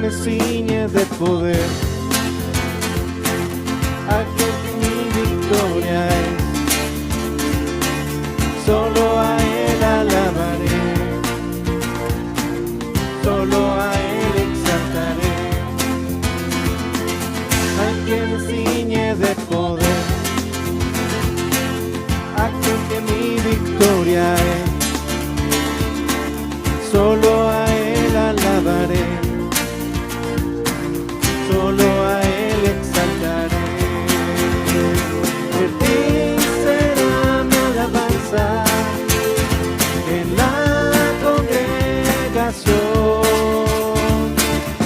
me ciñe de poder, aquel que mi victoria es. Solo a Él alabaré, solo a Él exaltaré, al que me ciñe de poder, aquel que mi victoria es. Solo a Él alabaré, solo a Él exaltaré. De ti será mi alabanza en la congregación.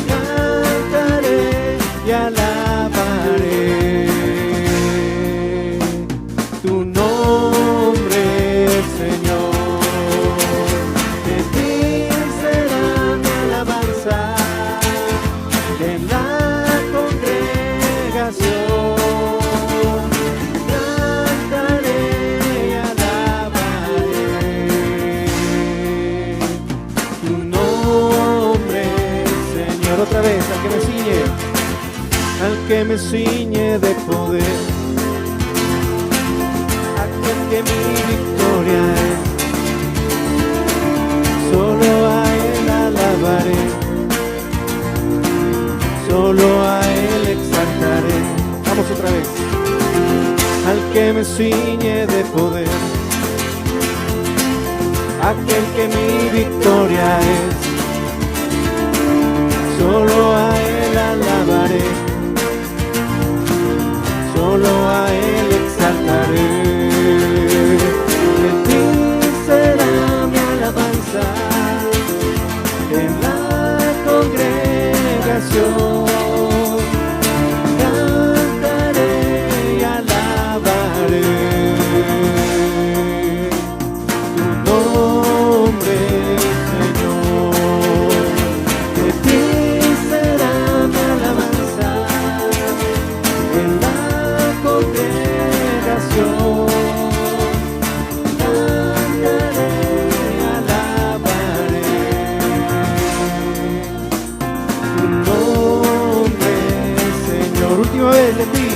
Cantaré y alabaré tu nombre, Señor. De ti será mi alabanza en la congregación. Cantaré y alabaré tu nombre, Señor. Otra vez, al que me ciñe de poder, aquel que mi victoria es. Solo a Él alabaré, solo a Él exaltaré. Vamos otra vez. Al que me ciñe de poder, aquel que mi victoria es. Solo a Él alabaré, solo a Él exaltaré. De ti será mi alabanza en la congregación. Cantaré y alabaré tu nombre, Señor. De ti será mi alabanza en la congregación. Cantaré y alabaré tu nombre, Señor. Última vez, de ti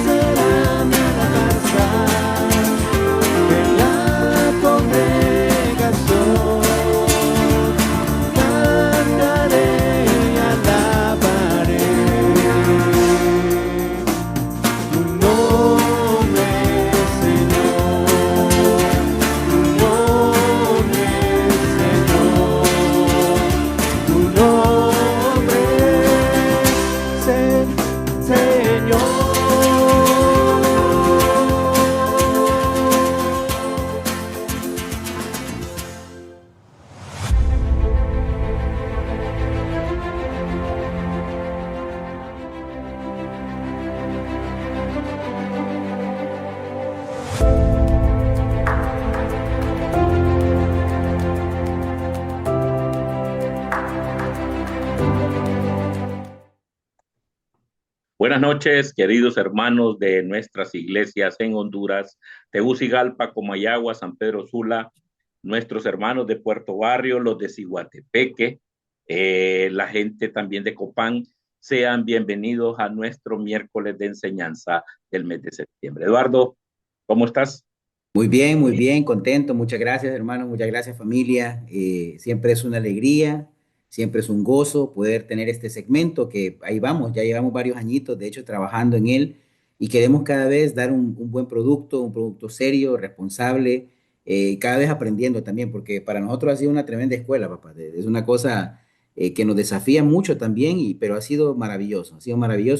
será mi alabanza en la congregación. Cantaré y alabaré tu nombre, Señor. Tu nombre, Señor. Tu nombre, Señor. Buenas noches, queridos hermanos de nuestras iglesias en Honduras, Tegucigalpa, Comayagua, San Pedro Sula, nuestros hermanos de Puerto Barrio, los de Ciguatepeque, la gente también de Copán. Sean bienvenidos a nuestro miércoles de enseñanza del mes de septiembre. Eduardo, ¿cómo estás? Muy bien, contento. Muchas gracias, hermano. Muchas gracias, familia. Siempre es una alegría, siempre es un gozo poder tener este segmento que ahí vamos, ya llevamos varios añitos, de hecho, trabajando en él y queremos cada vez dar un buen producto, un producto serio, responsable, cada vez aprendiendo también, porque para nosotros ha sido una tremenda escuela, papá. Es una cosa que nos desafía mucho también, pero ha sido maravilloso,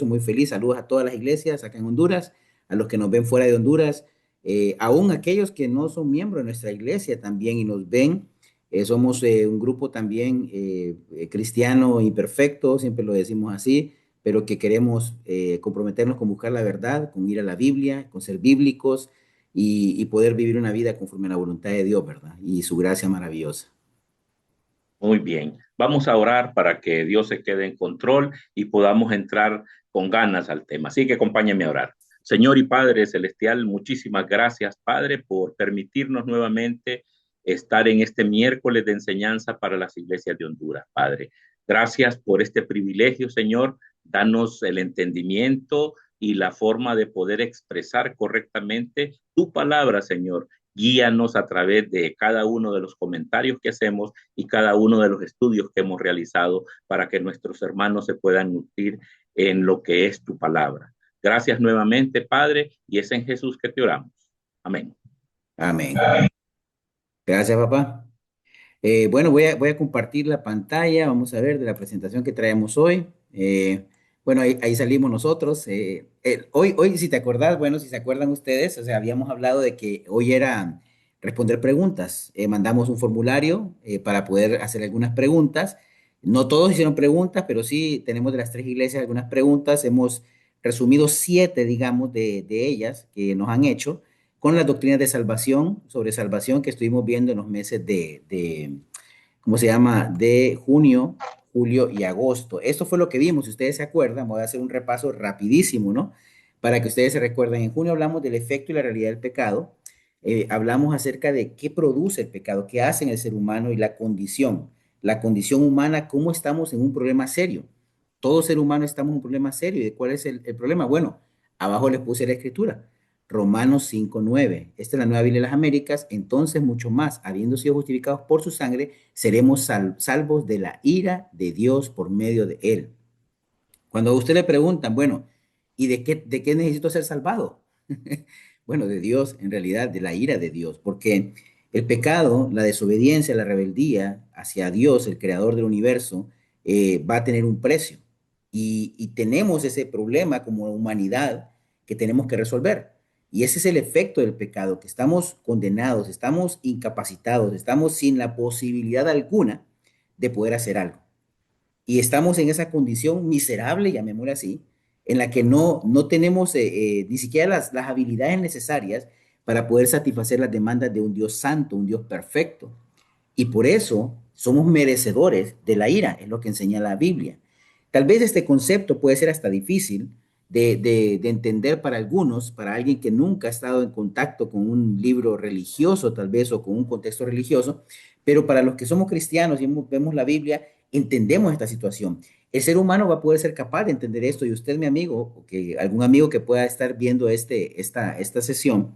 muy feliz. Saludos a todas las iglesias acá en Honduras, a los que nos ven fuera de Honduras, aún aquellos que no son miembros de nuestra iglesia también y nos ven. Somos un grupo también cristiano imperfecto, siempre lo decimos así, pero que queremos comprometernos con buscar la verdad, con ir a la Biblia, con ser bíblicos y poder vivir una vida conforme a la voluntad de Dios, ¿verdad? Y su gracia maravillosa. Muy bien, vamos a orar para que Dios se quede en control y podamos entrar con ganas al tema. Así que acompáñame a orar. Señor y Padre Celestial, muchísimas gracias, Padre, por permitirnos nuevamente estar en este miércoles de enseñanza para las iglesias de Honduras, Padre. Gracias por este privilegio, Señor. Danos el entendimiento y la forma de poder expresar correctamente tu palabra, Señor. Guíanos a través de cada uno de los comentarios que hacemos y cada uno de los estudios que hemos realizado para que nuestros hermanos se puedan nutrir en lo que es tu palabra. Gracias nuevamente, Padre, y es en Jesús que te oramos. Amén. Amén. Gracias, papá. Bueno, voy a compartir la pantalla, vamos a ver de la presentación que traemos hoy. Bueno, ahí salimos nosotros. Hoy, si te acordás, bueno, si se acuerdan ustedes, o sea, habíamos hablado de que hoy era responder preguntas. Mandamos un formulario para poder hacer algunas preguntas. No todos hicieron preguntas, pero sí tenemos de las tres iglesias algunas preguntas. Hemos resumido siete, digamos, de ellas que nos han hecho con las doctrinas de salvación, sobre salvación que estuvimos viendo en los meses ¿cómo se llama? De junio, julio y agosto. Esto fue lo que vimos, si ustedes se acuerdan, voy a hacer un repaso rapidísimo, ¿no? Para que ustedes se recuerden. En junio hablamos del efecto y la realidad del pecado. Hablamos acerca de qué produce el pecado, qué hace en el ser humano y la condición humana, cómo estamos en un problema serio. Todo ser humano estamos en un problema serio. ¿Y de cuál es el problema? Bueno, abajo les puse la escritura. Romanos 5:9. Esta es la Nueva Biblia de las Américas. Entonces, mucho más, habiendo sido justificados por su sangre, seremos salvos de la ira de Dios por medio de él. Cuando a usted le preguntan, bueno, ¿y de qué necesito ser salvado? Bueno, de Dios, en realidad, de la ira de Dios, porque el pecado, la desobediencia, la rebeldía hacia Dios, el creador del universo, va a tener un precio. Y tenemos ese problema como humanidad que tenemos que resolver. Y ese es el efecto del pecado, que estamos condenados, estamos incapacitados, estamos sin la posibilidad alguna de poder hacer algo. Y estamos en esa condición miserable, llamémosla así, en la que no tenemos ni siquiera las habilidades necesarias para poder satisfacer las demandas de un Dios santo, un Dios perfecto. Y por eso somos merecedores de la ira, es lo que enseña la Biblia. Tal vez este concepto puede ser hasta difícil de entender para algunos, para alguien que nunca ha estado en contacto con un libro religioso, tal vez, o con un contexto religioso, pero para los que somos cristianos y vemos la Biblia, entendemos esta situación. El ser humano va a poder ser capaz de entender esto y usted, mi amigo, o que algún amigo que pueda estar viendo esta sesión,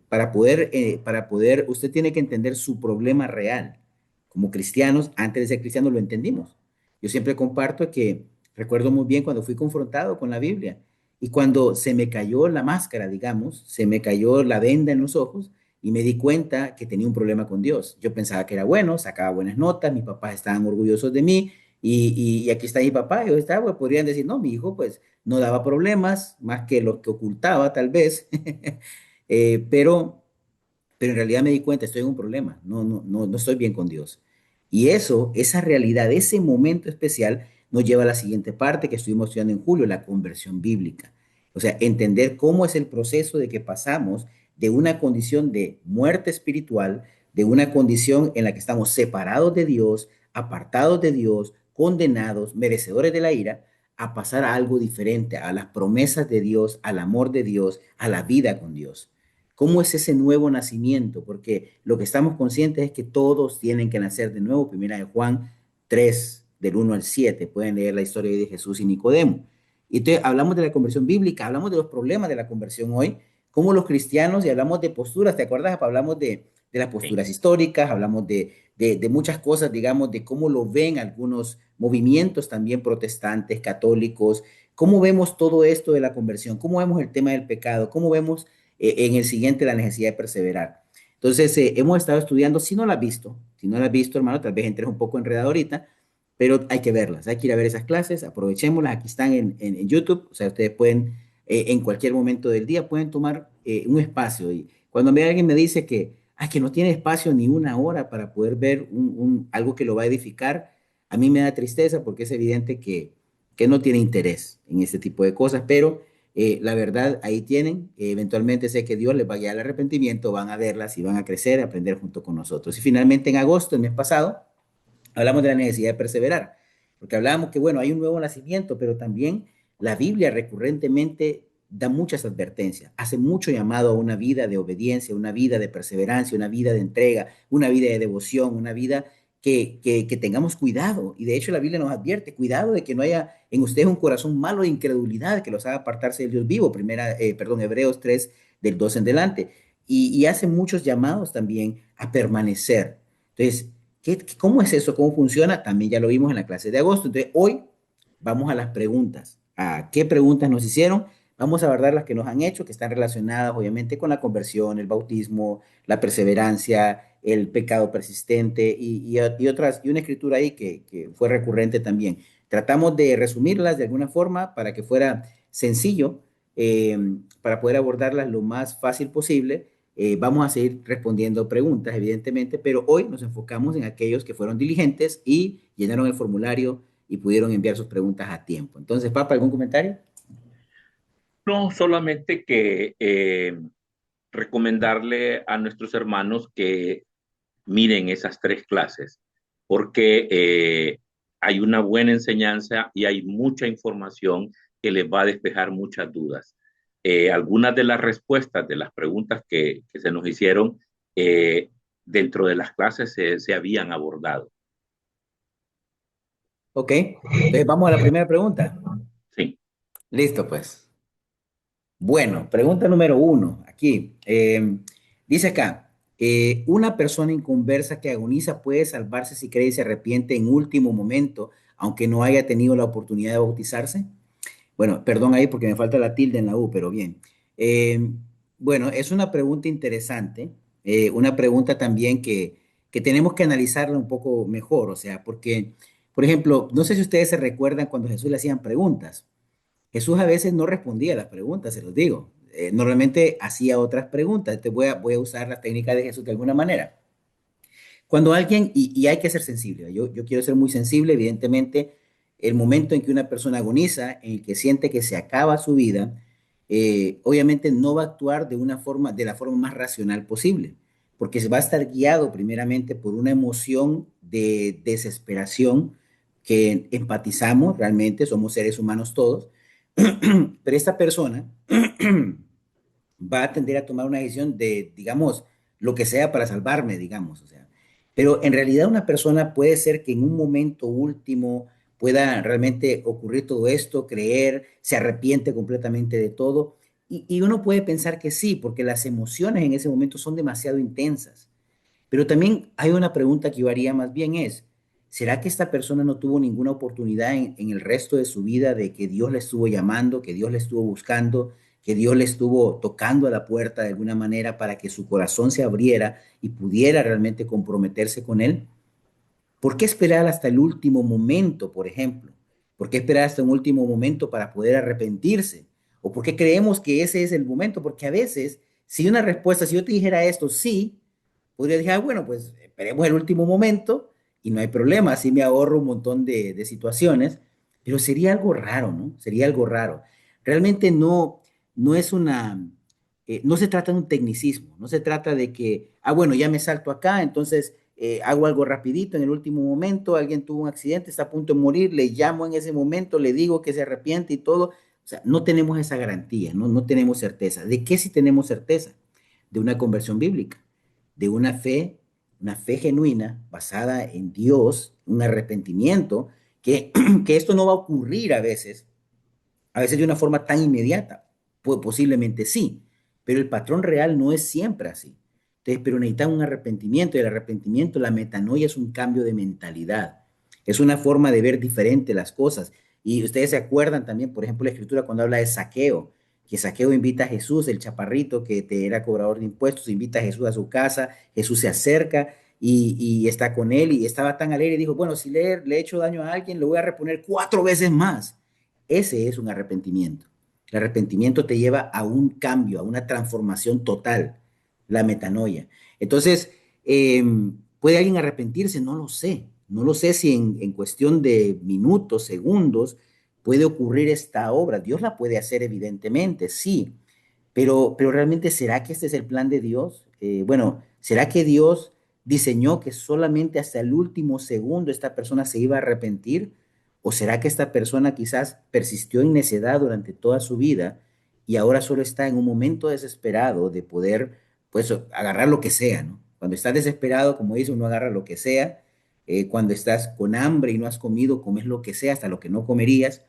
para poder, usted tiene que entender su problema real. Como cristianos, antes de ser cristianos lo entendimos. Yo siempre comparto que recuerdo muy bien cuando fui confrontado con la Biblia y cuando se me cayó la máscara, digamos, se me cayó la venda en los ojos y me di cuenta que tenía un problema con Dios. Yo pensaba que era bueno, sacaba buenas notas, mis papás estaban orgullosos de mí y aquí está mi papá. Yo estaba, pues, podrían decir, no, mi hijo pues no daba problemas, más que lo que ocultaba tal vez, Eh, pero, pero en realidad me di cuenta, estoy en un problema, no estoy bien con Dios. Y eso, esa realidad, ese momento especial nos lleva a la siguiente parte que estuvimos estudiando en julio, la conversión bíblica. O sea, entender cómo es el proceso de que pasamos de una condición de muerte espiritual, de una condición en la que estamos separados de Dios, apartados de Dios, condenados, merecedores de la ira, a pasar a algo diferente, a las promesas de Dios, al amor de Dios, a la vida con Dios. ¿Cómo es ese nuevo nacimiento? Porque lo que estamos conscientes es que todos tienen que nacer de nuevo. Primera de Juan 3, del 1 al 7. Pueden leer la historia de Jesús y Nicodemo. Y entonces hablamos de la conversión bíblica, hablamos de los problemas de la conversión hoy, como los cristianos, y hablamos de posturas, ¿te acuerdas? Hablamos de las Sí. posturas históricas, hablamos de muchas cosas, digamos, de cómo lo ven algunos movimientos también protestantes, católicos, cómo vemos todo esto de la conversión, cómo vemos el tema del pecado, cómo vemos en el siguiente la necesidad de perseverar. Entonces, hemos estado estudiando, si no la has visto, hermano, tal vez entres un poco enredado ahorita, pero hay que verlas, hay que ir a ver esas clases, aprovechémoslas, aquí están en YouTube, o sea, ustedes pueden, en cualquier momento del día, pueden tomar un espacio. Y cuando alguien me dice que no tiene espacio ni una hora para poder ver algo que lo va a edificar, a mí me da tristeza porque es evidente que no tiene interés en este tipo de cosas, pero la verdad, ahí tienen. Eventualmente sé que Dios les va a guiar al arrepentimiento, van a verlas y van a crecer, a aprender junto con nosotros. Y finalmente, en agosto, el mes pasado, hablamos de la necesidad de perseverar, porque hablábamos que, bueno, hay un nuevo nacimiento, pero también la Biblia recurrentemente da muchas advertencias, hace mucho llamado a una vida de obediencia, una vida de perseverancia, una vida de entrega, una vida de devoción, una vida que tengamos cuidado. Y de hecho la Biblia nos advierte, cuidado de que no haya en ustedes un corazón malo de incredulidad que los haga apartarse del Dios vivo. Hebreos 3 del 2 en adelante. Y hace muchos llamados también a permanecer. Entonces, ¿cómo es eso? ¿Cómo funciona? También ya lo vimos en la clase de agosto. Entonces, hoy vamos a las preguntas. ¿A qué preguntas nos hicieron? Vamos a abordar las que nos han hecho, que están relacionadas obviamente con la conversión, el bautismo, la perseverancia, el pecado persistente y otras, y una escritura ahí que fue recurrente también. Tratamos de resumirlas de alguna forma para que fuera sencillo, eh, para poder abordarlas lo más fácil posible. Vamos a seguir respondiendo preguntas, evidentemente, pero hoy nos enfocamos en aquellos que fueron diligentes y llenaron el formulario y pudieron enviar sus preguntas a tiempo. Entonces, Papa, ¿algún comentario? No, solamente que recomendarle a nuestros hermanos que miren esas tres clases, porque hay una buena enseñanza y hay mucha información que les va a despejar muchas dudas. Algunas de las respuestas de las preguntas que se nos hicieron eh, dentro de las clases se habían abordado. Ok, entonces vamos a la primera pregunta. Sí. Listo, pues. Bueno, pregunta número uno, aquí. Dice acá, una persona inconversa que agoniza puede salvarse si cree y se arrepiente en último momento, aunque no haya tenido la oportunidad de bautizarse. Bueno, perdón ahí porque me falta la tilde en la U, pero bien. Eh, bueno, es una pregunta interesante, una pregunta también que tenemos que analizarla un poco mejor, o sea, porque, por ejemplo, no sé si ustedes se recuerdan cuando Jesús le hacían preguntas. Jesús a veces no respondía a las preguntas, se los digo. Normalmente hacía otras preguntas. Entonces voy a usar la técnica de Jesús de alguna manera. Cuando alguien, y hay que ser sensible, yo quiero ser muy sensible, evidentemente, el momento en que una persona agoniza, en el que siente que se acaba su vida, obviamente no va a actuar de la forma más racional posible, porque se va a estar guiado primeramente por una emoción de desesperación que empatizamos realmente, somos seres humanos todos, pero esta persona va a tender a tomar una decisión de, digamos, lo que sea para salvarme, digamos, o sea. Pero en realidad una persona puede ser que en un momento último pueda realmente ocurrir todo esto, creer, se arrepiente completamente de todo. Y uno puede pensar que sí, porque las emociones en ese momento son demasiado intensas. Pero también hay una pregunta que yo haría más bien es, ¿será que esta persona no tuvo ninguna oportunidad en el resto de su vida de que Dios le estuvo llamando, que Dios le estuvo buscando, que Dios le estuvo tocando a la puerta de alguna manera para que su corazón se abriera y pudiera realmente comprometerse con Él? ¿Por qué esperar hasta el último momento, por ejemplo? ¿Por qué esperar hasta un último momento para poder arrepentirse? ¿O por qué creemos que ese es el momento? Porque a veces, si una respuesta, si yo te dijera esto, sí, podría decir, ah, bueno, pues esperemos el último momento y no hay problema, así me ahorro un montón de situaciones, pero sería algo raro, ¿no? Sería algo raro. Realmente no es no se trata de un tecnicismo, no se trata de que, ah, bueno, ya me salto acá, entonces hago algo rapidito en el último momento, alguien tuvo un accidente, está a punto de morir, le llamo en ese momento, le digo que se arrepiente y todo. O sea, no tenemos esa garantía, ¿no? No tenemos certeza. ¿De qué sí tenemos certeza? De una conversión bíblica, de una fe genuina basada en Dios, un arrepentimiento, que esto no va a ocurrir a veces de una forma tan inmediata. Posiblemente sí, pero el patrón real no es siempre así. Entonces, pero necesitan un arrepentimiento y el arrepentimiento, la metanoia es un cambio de mentalidad. Es una forma de ver diferente las cosas. Y ustedes se acuerdan también, por ejemplo, la escritura cuando habla de Saqueo, que Saqueo invita a Jesús, el chaparrito que te era cobrador de impuestos, invita a Jesús a su casa, Jesús se acerca y está con él y estaba tan alegre y dijo, bueno, si le he hecho daño a alguien, lo voy a reponer 4 veces más. Ese es un arrepentimiento. El arrepentimiento te lleva a un cambio, a una transformación total, la metanoia. Entonces, ¿puede alguien arrepentirse? No lo sé. No lo sé si en cuestión de minutos, segundos, puede ocurrir esta obra. Dios la puede hacer, evidentemente, sí. Pero realmente, ¿será que este es el plan de Dios? Bueno, ¿será que Dios diseñó que solamente hasta el último segundo esta persona se iba a arrepentir? ¿O será que esta persona quizás persistió en necedad durante toda su vida y ahora solo está en un momento desesperado de poder, pues, agarrar lo que sea, ¿no? Cuando está desesperado, como dice, uno agarra lo que sea. cuando estás con hambre y no has comido, comes lo que sea, hasta lo que no comerías,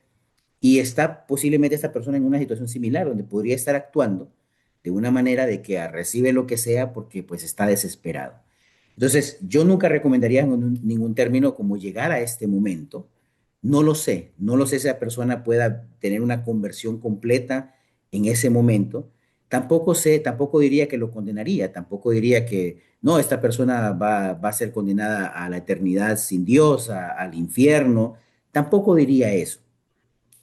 y está posiblemente esta persona en una situación similar, donde podría estar actuando de una manera de que recibe lo que sea porque pues está desesperado. Entonces, yo nunca recomendaría ningún término como llegar a este momento. No lo sé si esa persona pueda tener una conversión completa en ese momento. Tampoco sé, tampoco diría que lo condenaría, tampoco diría que no, esta persona va a ser condenada a la eternidad sin Dios, al infierno. Tampoco diría eso.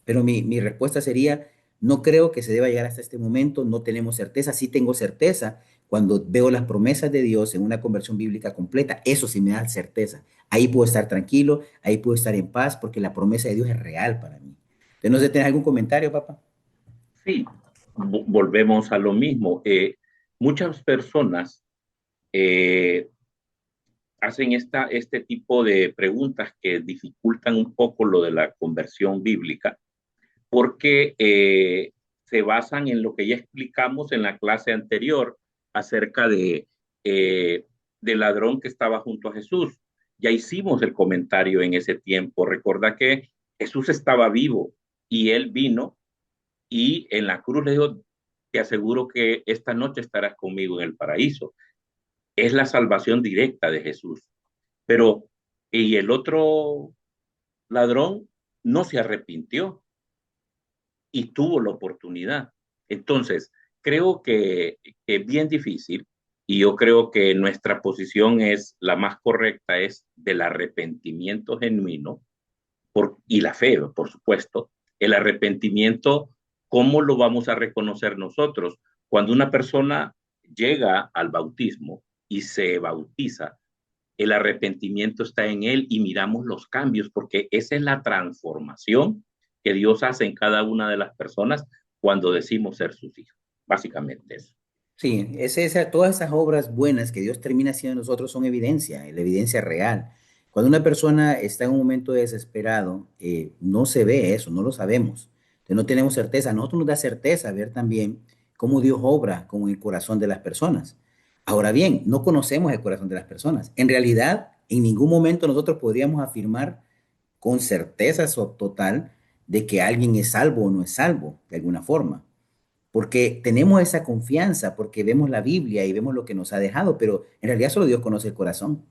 Pero mi respuesta sería, no creo que se deba llegar hasta este momento, no tenemos certeza, sí tengo certeza cuando veo las promesas de Dios en una conversión bíblica completa, eso sí me da certeza. Ahí puedo estar tranquilo, ahí puedo estar en paz, porque la promesa de Dios es real para mí. Entonces, no sé, ¿tienes algún comentario, papá? Sí, volvemos a lo mismo. Muchas personas eh, hacen este tipo de preguntas que dificultan un poco lo de la conversión bíblica, porque se basan en lo que ya explicamos en la clase anterior acerca eh, del ladrón que estaba junto a Jesús. Ya hicimos el comentario en ese tiempo. Recuerda que Jesús estaba vivo y él vino y en la cruz le dijo, te aseguro que esta noche estarás conmigo en el paraíso. Es la salvación directa de Jesús. Pero, y el otro ladrón no se arrepintió y tuvo la oportunidad. Entonces, creo que es bien difícil y yo creo que nuestra posición es la más correcta, es del arrepentimiento genuino y la fe, por supuesto. El arrepentimiento, ¿cómo lo vamos a reconocer nosotros? Cuando una persona llega al bautismo y se bautiza, el arrepentimiento está en él y miramos los cambios, porque esa es la transformación que Dios hace en cada una de las personas cuando decimos ser sus hijos. Básicamente eso. Sí, todas esas obras buenas que Dios termina haciendo en nosotros son evidencia, la evidencia real. Cuando una persona está en un momento desesperado, no se ve eso, no lo sabemos. Entonces, no tenemos certeza. A nosotros nos da certeza ver también cómo Dios obra con el corazón de las personas. Ahora bien, no conocemos el corazón de las personas. En realidad, en ningún momento nosotros podríamos afirmar con certeza total de que alguien es salvo o no es salvo, de alguna forma porque tenemos esa confianza, porque vemos la Biblia y vemos lo que nos ha dejado, pero en realidad solo Dios conoce el corazón.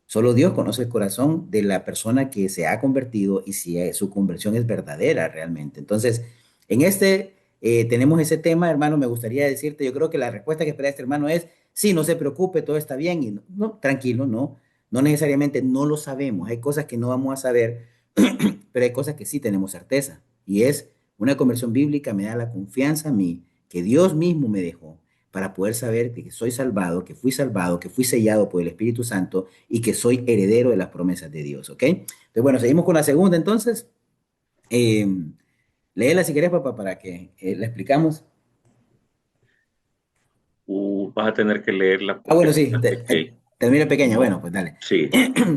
Solo Dios conoce el corazón de la persona que se ha convertido y si su conversión es verdadera realmente. Entonces, en tenemos ese tema, hermano, me gustaría decirte, yo creo que la respuesta que espera este hermano es, sí, no se preocupe, todo está bien y no, tranquilo, no necesariamente no lo sabemos. Hay cosas que no vamos a saber, pero hay cosas que sí tenemos certeza y es una conversión bíblica me da la confianza a mí que Dios mismo me dejó para poder saber que soy salvado, que fui sellado por el Espíritu Santo y que soy heredero de las promesas de Dios, ¿ok? Entonces, bueno, seguimos con la segunda entonces. Eh, léela si querés, papá, para que la explicamos. Vas a tener que leerla Ah, porque bueno, está sí, pequeña. termina pequeña. Bueno, No, pues dale. sí.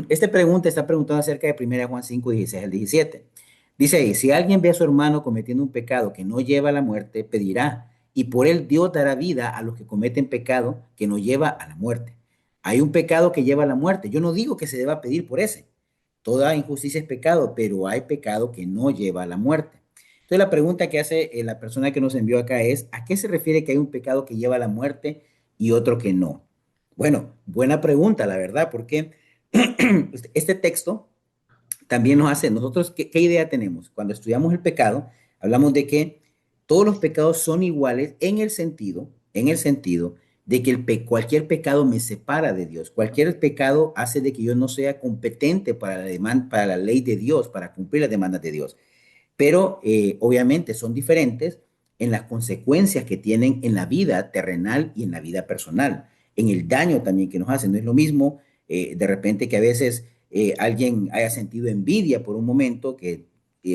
Esta pregunta está preguntando acerca de 1 Juan 5, 16 al 17. Dice ahí, si alguien ve a su hermano cometiendo un pecado que no lleva a la muerte, pedirá, y por él Dios dará vida a los que cometen pecado que no lleva a la muerte. Hay un pecado que lleva a la muerte. Yo no digo que se deba pedir por ese. Toda injusticia es pecado, pero hay pecado que no lleva a la muerte. Entonces la pregunta que hace la persona que nos envió acá es, ¿a qué se refiere que hay un pecado que lleva a la muerte y otro que no? Bueno, buena pregunta, la verdad, porque este texto también nos hace, nosotros, ¿qué idea tenemos? Cuando estudiamos el pecado, hablamos de que todos los pecados son iguales en el sentido de que cualquier pecado me separa de Dios. Cualquier pecado hace de que yo no sea competente para para la ley de Dios, para cumplir las demandas de Dios. Pero obviamente son diferentes en las consecuencias que tienen en la vida terrenal y en la vida personal, en el daño también que nos hacen. No es lo mismo de repente que a veces alguien haya sentido envidia por un momento que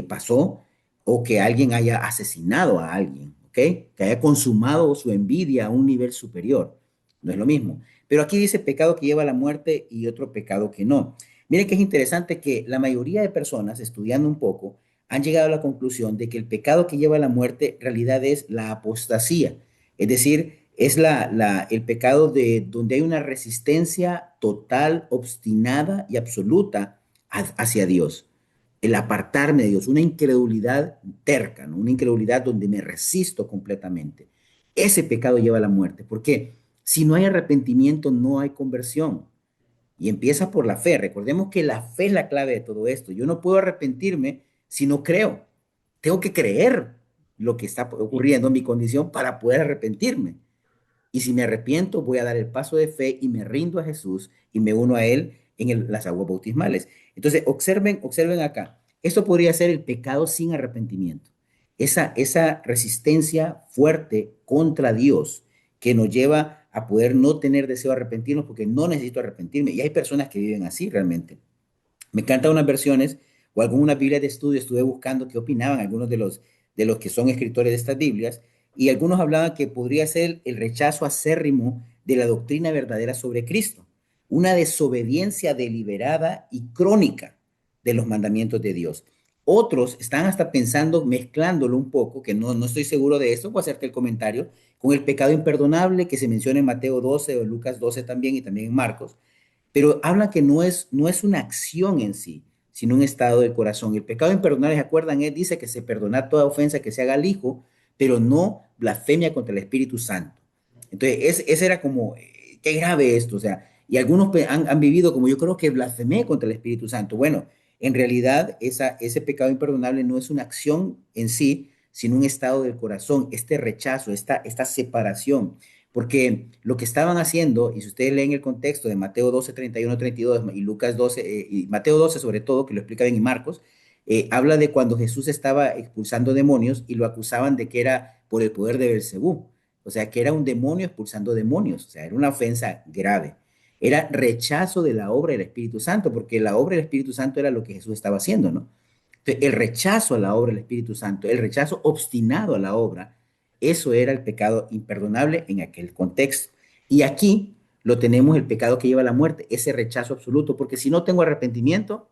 pasó o que alguien haya asesinado a alguien, ¿ok? Que haya consumado su envidia a un nivel superior. No es lo mismo. Pero aquí dice pecado que lleva a la muerte y otro pecado que no. Miren que es interesante que la mayoría de personas, estudiando un poco, han llegado a la conclusión de que el pecado que lleva a la muerte en realidad es la apostasía. Es decir, Es el pecado de donde hay una resistencia total, obstinada y absoluta hacia Dios. El apartarme de Dios, una incredulidad terca, ¿no? Una incredulidad donde me resisto completamente. Ese pecado lleva a la muerte, porque si no hay arrepentimiento, no hay conversión. Y empieza por la fe. Recordemos que la fe es la clave de todo esto. Yo no puedo arrepentirme si no creo. Tengo que creer lo que está ocurriendo en mi condición para poder arrepentirme. Y si me arrepiento, voy a dar el paso de fe y me rindo a Jesús y me uno a Él en las aguas bautismales. Entonces, observen acá. Esto podría ser el pecado sin arrepentimiento. Esa resistencia fuerte contra Dios que nos lleva a poder no tener deseo de arrepentirnos porque no necesito arrepentirme. Y hay personas que viven así realmente. Me encantan unas versiones o algunas Biblias de estudio, estuve buscando qué opinaban algunos de los que son escritores de estas Biblias, y algunos hablaban que podría ser el rechazo acérrimo de la doctrina verdadera sobre Cristo, una desobediencia deliberada y crónica de los mandamientos de Dios. Otros están hasta pensando, mezclándolo un poco, que no estoy seguro de esto, voy a hacerte el comentario, con el pecado imperdonable que se menciona en Mateo 12 o en Lucas 12 también y también en Marcos, pero habla que no es una acción en sí, sino un estado del corazón. El pecado imperdonable, ¿se acuerdan? Él dice que se perdona toda ofensa que se haga al Hijo, pero no blasfemia contra el Espíritu Santo. Entonces, ese era como, qué grave esto, o sea, y algunos han vivido como yo creo que blasfemé contra el Espíritu Santo. Bueno, en realidad ese pecado imperdonable no es una acción en sí, sino un estado del corazón, este rechazo, esta separación. Porque lo que estaban haciendo, y si ustedes leen el contexto de Mateo 12, 31, 32 y Lucas 12, y Mateo 12 sobre todo, que lo explica bien, y Marcos, habla de cuando Jesús estaba expulsando demonios y lo acusaban de que era por el poder de Belcebú. O sea, que era un demonio expulsando demonios. O sea, era una ofensa grave. Era rechazo de la obra del Espíritu Santo, porque la obra del Espíritu Santo era lo que Jesús estaba haciendo, ¿no? Entonces, el rechazo a la obra del Espíritu Santo, el rechazo obstinado a la obra, eso era el pecado imperdonable en aquel contexto. Y aquí lo tenemos el pecado que lleva a la muerte, ese rechazo absoluto, porque si no tengo arrepentimiento,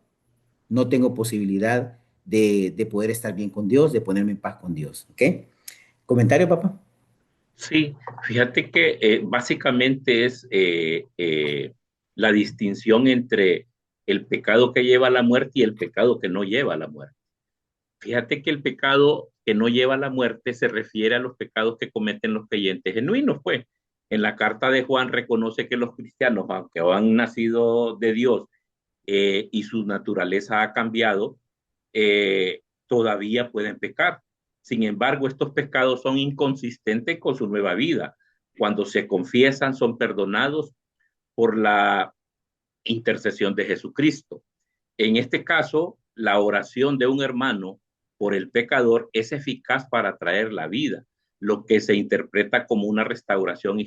no tengo posibilidad de poder estar bien con Dios, de ponerme en paz con Dios. ¿Ok? ¿Comentario, papá? Sí, fíjate que básicamente es la distinción entre el pecado que lleva a la muerte y el pecado que no lleva a la muerte. Fíjate que el pecado que no lleva a la muerte se refiere a los pecados que cometen los creyentes genuinos, pues. En la carta de Juan reconoce que los cristianos, aunque han nacido de Dios y su naturaleza ha cambiado, todavía pueden pecar. Sin embargo, estos pecados son inconsistentes con su nueva vida. Cuando se confiesan, son perdonados por la intercesión de Jesucristo. En este caso, la oración de un hermano por el pecador es eficaz para traer la vida, lo que se interpreta como una restauración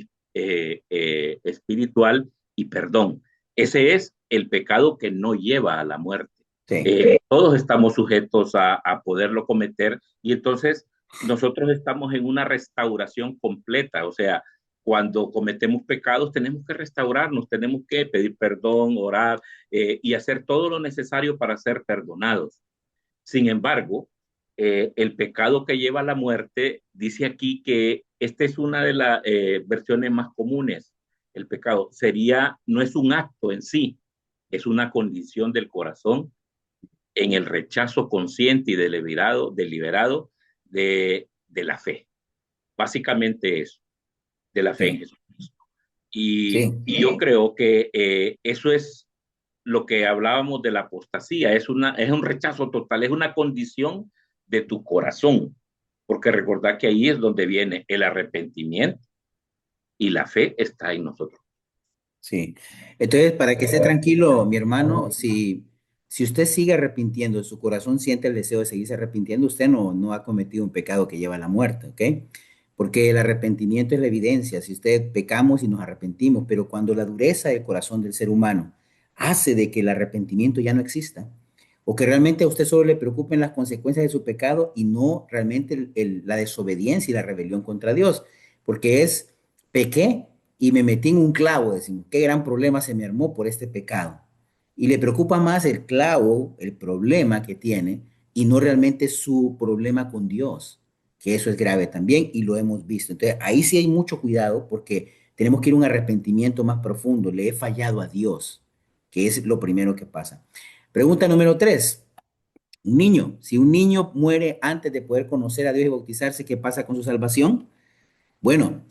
espiritual y perdón. Ese es el pecado que no lleva a la muerte. Sí. Todos estamos sujetos a poderlo cometer y entonces nosotros estamos en una restauración completa, o sea, cuando cometemos pecados tenemos que restaurarnos, tenemos que pedir perdón, orar y hacer todo lo necesario para ser perdonados. Sin embargo, el pecado que lleva a la muerte, dice aquí que esta es una de las versiones más comunes. El pecado sería, no es un acto en sí, es una condición del corazón en el rechazo consciente y deliberado de la fe. Básicamente eso, de la fe en Sí, Jesucristo. Y sí, yo creo que eso es lo que hablábamos de la apostasía, es un rechazo total, es una condición de tu corazón, porque recordad que ahí es donde viene el arrepentimiento y la fe está en nosotros. sí. Entonces, para que esté tranquilo, mi hermano, si usted sigue arrepintiendo, su corazón siente el deseo de seguirse arrepintiendo, usted no ha cometido un pecado que lleva a la muerte, ¿ok? Porque el arrepentimiento es la evidencia. Si usted pecamos y nos arrepentimos, pero cuando la dureza del corazón del ser humano hace de que el arrepentimiento ya no exista, o que realmente a usted solo le preocupen las consecuencias de su pecado y no realmente la desobediencia y la rebelión contra Dios, porque pequé y me metí en un clavo, decimos, qué gran problema se me armó por este pecado. Y le preocupa más el clavo, el problema que tiene, y no realmente su problema con Dios. que eso es grave también y lo hemos visto. Entonces, ahí sí hay mucho cuidado porque tenemos que ir a un arrepentimiento más profundo. Le he fallado a Dios, que es lo primero que pasa. Pregunta número 3. Un niño, si un niño muere antes de poder conocer a Dios y bautizarse, ¿qué pasa con su salvación? Bueno,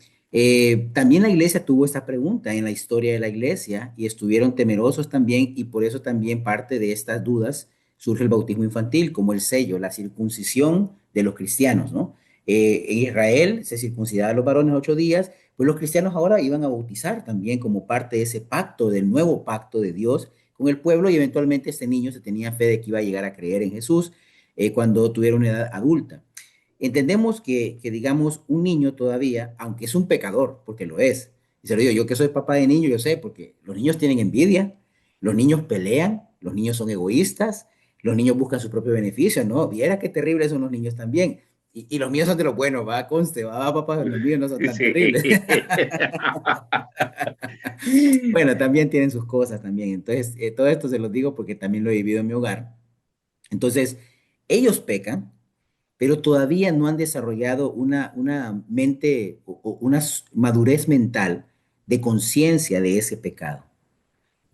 también la iglesia tuvo esta pregunta en la historia de la iglesia y estuvieron temerosos también y por eso también parte de estas dudas surge el bautismo infantil como el sello, la circuncisión de los cristianos, ¿no? En Israel se circuncidaban los varones 8 días, pues los cristianos ahora iban a bautizar también como parte de ese pacto, del nuevo pacto de Dios con el pueblo y eventualmente este niño se tenía fe de que iba a llegar a creer en Jesús cuando tuviera una edad adulta. Entendemos que, digamos, un niño todavía, aunque es un pecador, porque lo es, y se lo digo, yo que soy papá de niño, yo sé, porque los niños tienen envidia, los niños pelean, los niños son egoístas, los niños buscan su propio beneficio, ¿no? Viera qué terribles son los niños también. Y los míos son de los buenos, va, conste, va, papá, los míos no son tan Sí. terribles. Bueno, también tienen sus cosas también. Entonces, todo esto se los digo porque también lo he vivido en mi hogar. Entonces, ellos pecan, pero todavía no han desarrollado una mente o una madurez mental de conciencia de ese pecado.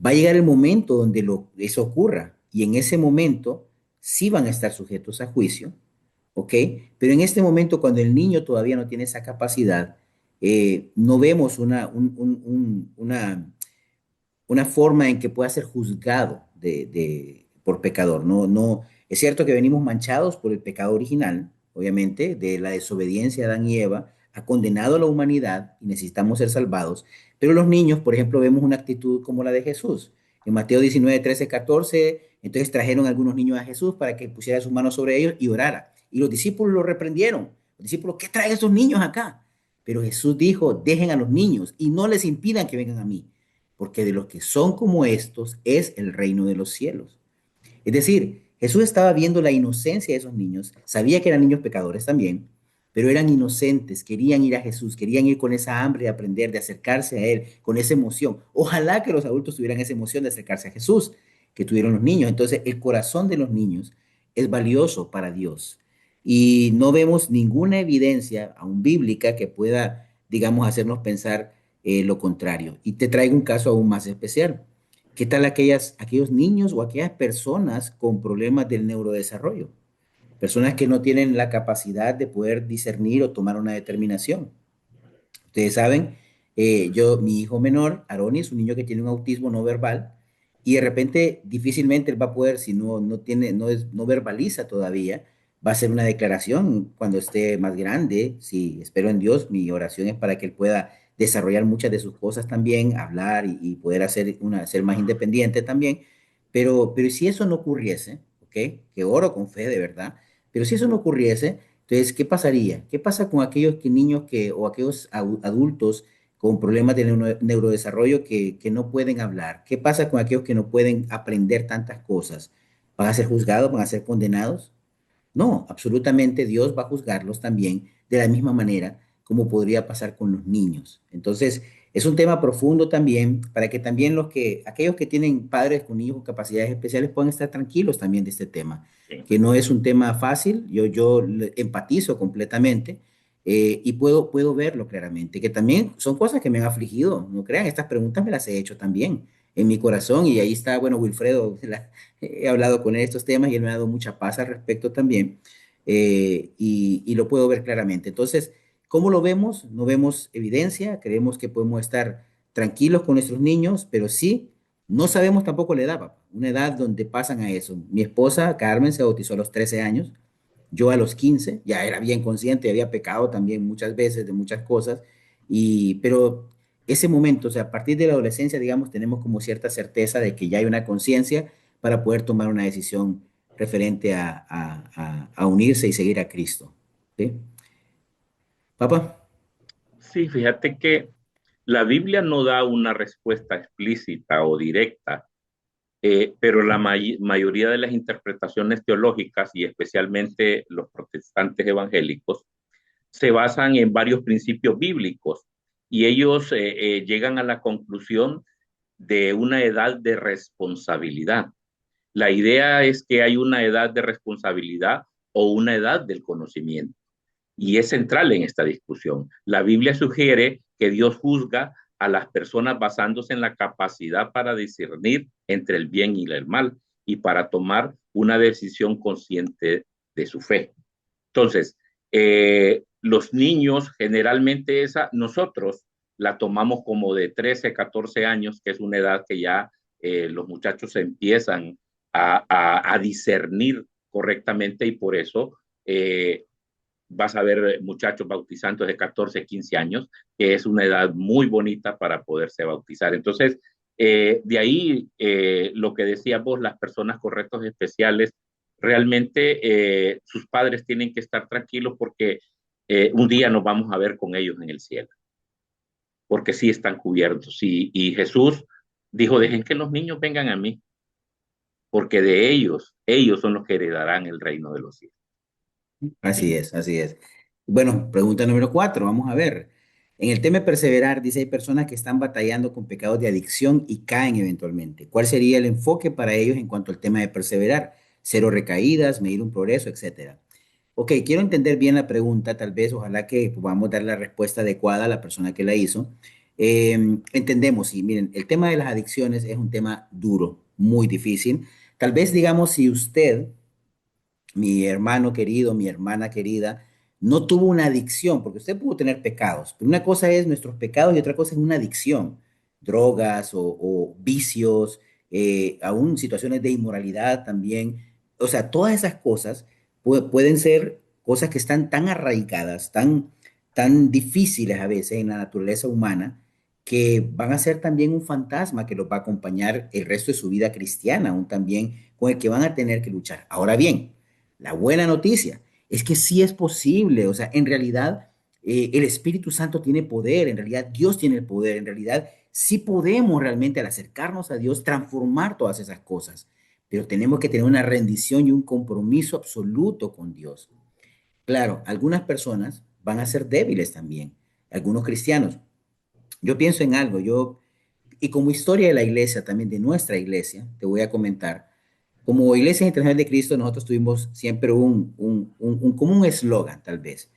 Va a llegar el momento donde eso ocurra y en ese momento sí van a estar sujetos a juicio, ¿ok? Pero en este momento, cuando el niño todavía no tiene esa capacidad, no vemos una forma en que pueda ser juzgado por pecador. No, no, es cierto que venimos manchados por el pecado original, obviamente, de la desobediencia de Adán y Eva, ha condenado a la humanidad y necesitamos ser salvados. Pero los niños, por ejemplo, vemos una actitud como la de Jesús. En Mateo 19, 13, 14, entonces trajeron algunos niños a Jesús para que pusiera sus manos sobre ellos y orara. Y los discípulos lo reprendieron. Los discípulos, ¿qué traen esos niños acá? Pero Jesús dijo, dejen a los niños y no les impidan que vengan a mí porque de los que son como estos es el reino de los cielos. Es decir, Jesús estaba viendo la inocencia de esos niños, sabía que eran niños pecadores también, pero eran inocentes, querían ir a Jesús, querían ir con esa hambre de aprender, de acercarse a Él, con esa emoción. Ojalá que los adultos tuvieran esa emoción de acercarse a Jesús, que tuvieron los niños. Entonces, el corazón de los niños es valioso para Dios. Y no vemos ninguna evidencia, aún bíblica, que pueda, digamos, hacernos pensar lo contrario. Y te traigo un caso aún más especial. ¿Qué tal aquellos niños o aquellas personas con problemas del neurodesarrollo? Personas que no tienen la capacidad de poder discernir o tomar una determinación. Ustedes saben, mi hijo menor, Aroni, es un niño que tiene un autismo no verbal y de repente difícilmente él va a poder, si no tiene, no verbaliza todavía, va a hacer una declaración cuando esté más grande. Si espero en Dios, mi oración es para que él pueda desarrollar muchas de sus cosas también, hablar y poder ser más independiente también. Pero si eso no ocurriese, ¿ok? Que oro con fe de verdad, pero si eso no ocurriese, entonces, ¿qué pasaría? ¿Qué pasa con aquellos niños o aquellos adultos con problemas de neurodesarrollo que no pueden hablar? ¿Qué pasa con aquellos que no pueden aprender tantas cosas? ¿Van a ser juzgados? ¿Van a ser condenados? No, absolutamente Dios va a juzgarlos también de la misma manera como podría pasar con los niños. Entonces, es un tema profundo también para que también aquellos que tienen padres con niños con capacidades especiales puedan estar tranquilos también de este tema, Sí. que no es un tema fácil, yo empatizo completamente y puedo verlo claramente, que también son cosas que me han afligido, no crean, estas preguntas me las he hecho también en mi corazón y ahí está, bueno, Wilfredo, he hablado con él de estos temas y él me ha dado mucha paz al respecto también y lo puedo ver claramente. Entonces, ¿cómo lo vemos? No vemos evidencia, creemos que podemos estar tranquilos con nuestros niños, pero sí, no sabemos tampoco la edad, papá, una edad donde pasan a eso. Mi esposa, Carmen, se bautizó a los 13 años, yo a los 15 ya era bien consciente, había pecado también muchas veces de muchas cosas, pero ese momento, o sea, a partir de la adolescencia, digamos, tenemos como cierta certeza de que ya hay una conciencia para poder tomar una decisión referente a unirse y seguir a Cristo. ¿Sí? Papá. Sí, fíjate que la Biblia no da una respuesta explícita o directa, pero la mayoría de las interpretaciones teológicas y especialmente los protestantes evangélicos se basan en varios principios bíblicos y ellos llegan a la conclusión de una edad de responsabilidad. La idea es que hay una edad de responsabilidad o una edad del conocimiento. y es central en esta discusión. La Biblia sugiere que Dios juzga a las personas basándose en la capacidad para discernir entre el bien y el mal y para tomar una decisión consciente de su fe. Entonces, los niños generalmente nosotros la tomamos como de 13, 14 años, que es una edad que ya los muchachos empiezan a discernir correctamente y por eso vas a ver muchachos bautizantes de 14, 15 años, que es una edad muy bonita para poderse bautizar. Entonces, de ahí lo que decías vos, las personas con retos especiales, realmente sus padres tienen que estar tranquilos porque un día nos vamos a ver con ellos en el cielo, porque sí están cubiertos. Y Jesús dijo, dejen que los niños vengan a mí, porque de ellos son los que heredarán el reino de los cielos. Así es, así es. Bueno, pregunta número 4, vamos a ver. En el tema de perseverar, dice, hay personas que están batallando con pecados de adicción y caen eventualmente. ¿Cuál sería el enfoque para ellos en cuanto al tema de perseverar? Cero recaídas, medir un progreso, etcétera. Ok, quiero entender bien la pregunta, tal vez, ojalá que podamos dar la respuesta adecuada a la persona que la hizo. Entendemos, y miren, el tema de las adicciones es un tema duro, muy difícil. Tal vez, digamos, si usted mi hermano querido, mi hermana querida, no tuvo una adicción, porque usted pudo tener pecados, pero una cosa es nuestros pecados y otra cosa es una adicción, drogas o vicios, aún situaciones de inmoralidad también. O sea, todas esas cosas pueden ser cosas que están tan arraigadas, tan difíciles a veces en la naturaleza humana, que van a ser también un fantasma que los va a acompañar el resto de su vida cristiana, aún también con el que van a tener que luchar. Ahora bien, la buena noticia es que sí es posible, o sea, en realidad el Espíritu Santo tiene poder, en realidad Dios tiene el poder, en realidad sí podemos realmente al acercarnos a Dios transformar todas esas cosas, pero tenemos que tener una rendición y un compromiso absoluto con Dios. Claro, algunas personas van a ser débiles también, algunos cristianos. Yo pienso en algo, y como historia de la iglesia, también de nuestra iglesia, te voy a comentar. Como Iglesia Internacional de Cristo, nosotros tuvimos siempre como un eslogan, tal vez,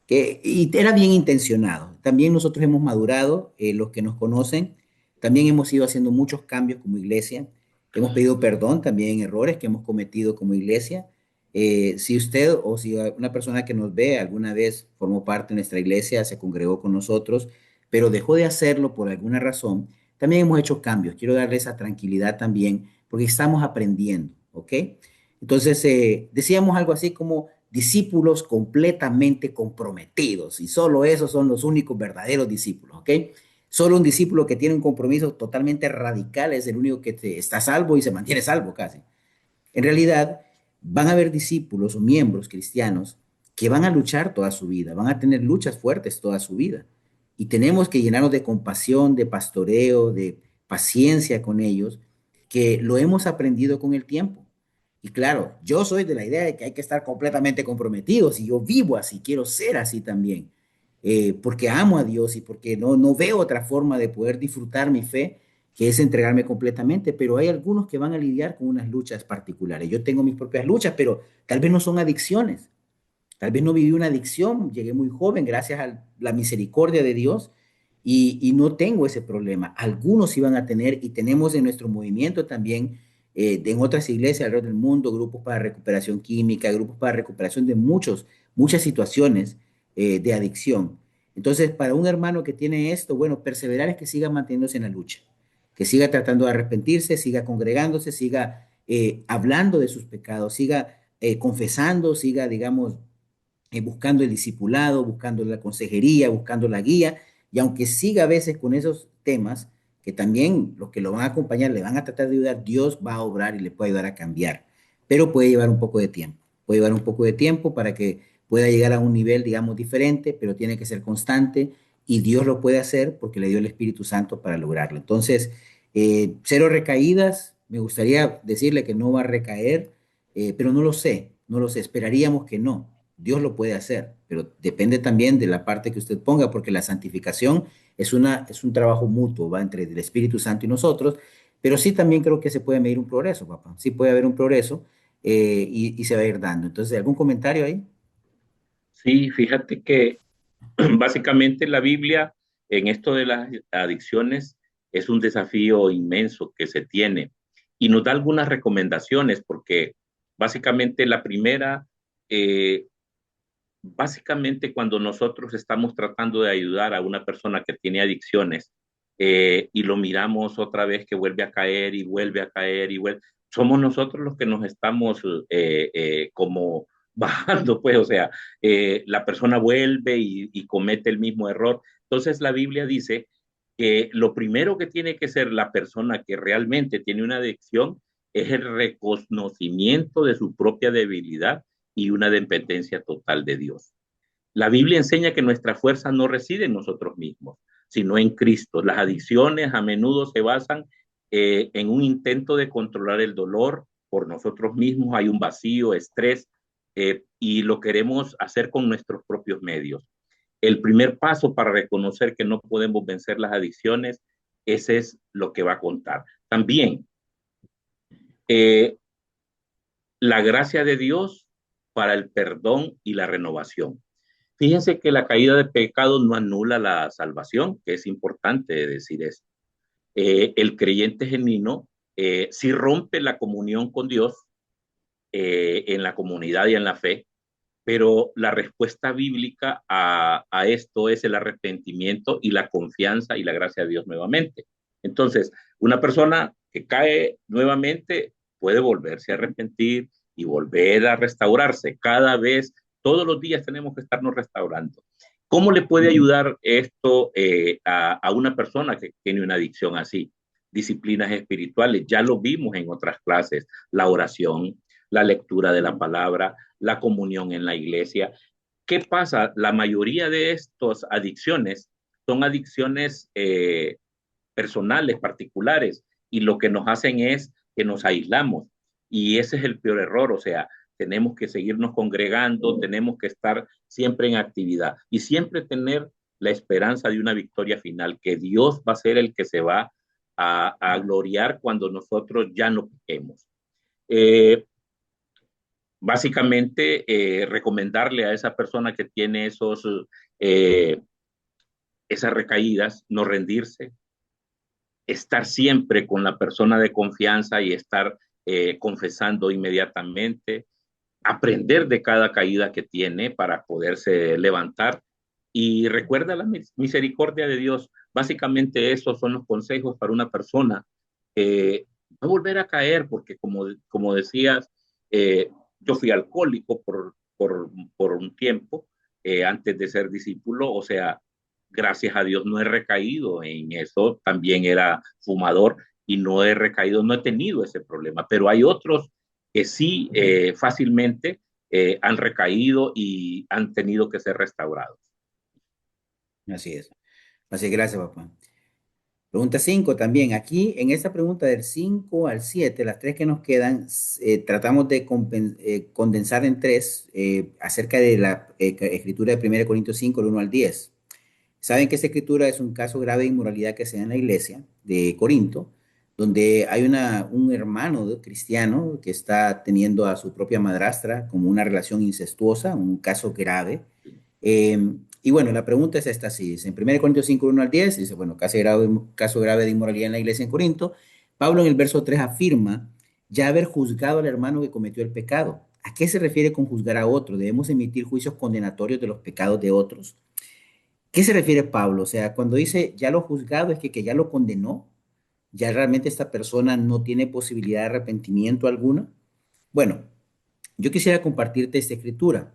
y era bien intencionado. También nosotros hemos madurado, los que nos conocen, también hemos ido haciendo muchos cambios como iglesia. Hemos pedido perdón también en errores que hemos cometido como iglesia. Si usted o si una persona que nos ve alguna vez formó parte de nuestra iglesia, se congregó con nosotros, pero dejó de hacerlo por alguna razón, también hemos hecho cambios. Quiero darle esa tranquilidad también, porque estamos aprendiendo, ¿ok? Entonces, decíamos algo así como discípulos completamente comprometidos, y solo esos son los únicos verdaderos discípulos, ¿ok? Solo un discípulo que tiene un compromiso totalmente radical es el único que está salvo y se mantiene salvo casi. En realidad, van a haber discípulos o miembros cristianos que van a luchar toda su vida, van a tener luchas fuertes toda su vida. Y tenemos que llenarnos de compasión, de pastoreo, de paciencia con ellos, que lo hemos aprendido con el tiempo. Y claro, yo soy de la idea de que hay que estar completamente comprometidos y yo vivo así, quiero ser así también, porque amo a Dios y porque no veo otra forma de poder disfrutar mi fe que es entregarme completamente, pero hay algunos que van a lidiar con unas luchas particulares. Yo tengo mis propias luchas, pero tal vez no son adicciones. Tal vez no viví una adicción, llegué muy joven gracias a la misericordia de Dios y no tengo ese problema. Algunos iban a tener y tenemos en nuestro movimiento también, en otras iglesias alrededor del mundo, grupos para recuperación química, grupos para recuperación de muchas situaciones de adicción. Entonces, para un hermano que tiene esto, bueno, perseverar es que siga manteniéndose en la lucha, que siga tratando de arrepentirse, siga congregándose, siga hablando de sus pecados, siga confesando, siga, digamos, buscando el discipulado, buscando la consejería, buscando la guía, y aunque siga a veces con esos temas, que también los que lo van a acompañar le van a tratar de ayudar, Dios va a obrar y le puede ayudar a cambiar, pero puede llevar un poco de tiempo, puede llevar un poco de tiempo para que pueda llegar a un nivel, digamos, diferente, pero tiene que ser constante y Dios lo puede hacer porque le dio el Espíritu Santo para lograrlo. Entonces, cero recaídas, me gustaría decirle que no va a recaer, pero no lo sé, no lo sé, esperaríamos que no. Dios lo puede hacer, pero depende también de la parte que usted ponga, porque la santificación es un trabajo mutuo, va entre el Espíritu Santo y nosotros, pero sí también creo que se puede medir un progreso, papá. Sí puede haber un progreso y se va a ir dando. Entonces, ¿algún comentario ahí? Sí, fíjate que básicamente la Biblia en esto de las adicciones es un desafío inmenso que se tiene y nos da algunas recomendaciones porque básicamente la primera, eh, básicamente cuando nosotros estamos tratando de ayudar a una persona que tiene adicciones y lo miramos otra vez que vuelve a caer y vuelve a caer y vuelve, somos nosotros los que nos estamos como bajando, pues, o sea, la persona vuelve y comete el mismo error. Entonces la Biblia dice que lo primero que tiene que ser la persona que realmente tiene una adicción es el reconocimiento de su propia debilidad y una dependencia total de Dios. La Biblia enseña que nuestra fuerza no reside en nosotros mismos, sino en Cristo. Las adicciones a menudo se basan en un intento de controlar el dolor por nosotros mismos. Hay un vacío, estrés, y lo queremos hacer con nuestros propios medios. El primer paso para reconocer que no podemos vencer las adicciones, ese es lo que va a contar. También eh, la gracia de Dios para el perdón y la renovación. Fíjense que la caída de pecado no anula la salvación, que es importante decir esto. El creyente genuino sí rompe la comunión con Dios en la comunidad y en la fe, pero la respuesta bíblica a esto es el arrepentimiento y la confianza y la gracia de Dios nuevamente. Entonces, una persona que cae nuevamente puede volverse a arrepentir y volver a restaurarse. Cada vez, todos los días tenemos que estarnos restaurando. ¿Cómo le puede ayudar esto a una persona que tiene una adicción así? Disciplinas espirituales, ya lo vimos en otras clases, la oración, la lectura de la palabra, la comunión en la iglesia. ¿Qué pasa? La mayoría de estas adicciones son adicciones personales, particulares, y lo que nos hacen es que nos aislamos. Y ese es el peor error, o sea, tenemos que seguirnos congregando, tenemos que estar siempre en actividad y siempre tener la esperanza de una victoria final, que Dios va a ser el que se va a gloriar cuando nosotros ya no pequemos. Eh, Básicamente recomendarle a esa persona que tiene eh, esas recaídas, no rendirse, estar siempre con la persona de confianza y estar confesando inmediatamente, aprender de cada caída que tiene para poderse levantar y recuerda la misericordia de Dios. Básicamente esos son los consejos para una persona. No volver a caer, porque como decías, eh, yo fui alcohólico por un tiempo antes de ser discípulo, o sea, gracias a Dios no he recaído en eso, también era fumador y no he recaído, no he tenido ese problema, pero hay otros que sí fácilmente han recaído y han tenido que ser restaurados. Así es. Así es, gracias, papá. Pregunta 5 también. Aquí en esta pregunta del 5 al 7, las tres que nos quedan, tratamos de condensar en tres acerca de la escritura de 1 Corintios 5, del 1 al 10. Saben que esta escritura es un caso grave de inmoralidad que se da en la iglesia de Corinto, donde hay un hermano cristiano que está teniendo a su propia madrastra como una relación incestuosa, un caso grave. Y bueno, la pregunta es esta, sí, dice, en 1 Corintios 5, 1 al 10, dice, bueno, caso grave de inmoralidad en la iglesia en Corinto. Pablo en el verso 3 afirma ya haber juzgado al hermano que cometió el pecado. ¿A qué se refiere con juzgar a otro? ¿Debemos emitir juicios condenatorios de los pecados de otros? ¿Qué se refiere Pablo? O sea, cuando dice ya lo juzgado es que ya lo condenó, ya realmente esta persona no tiene posibilidad de arrepentimiento alguna. Bueno, yo quisiera compartirte esta escritura,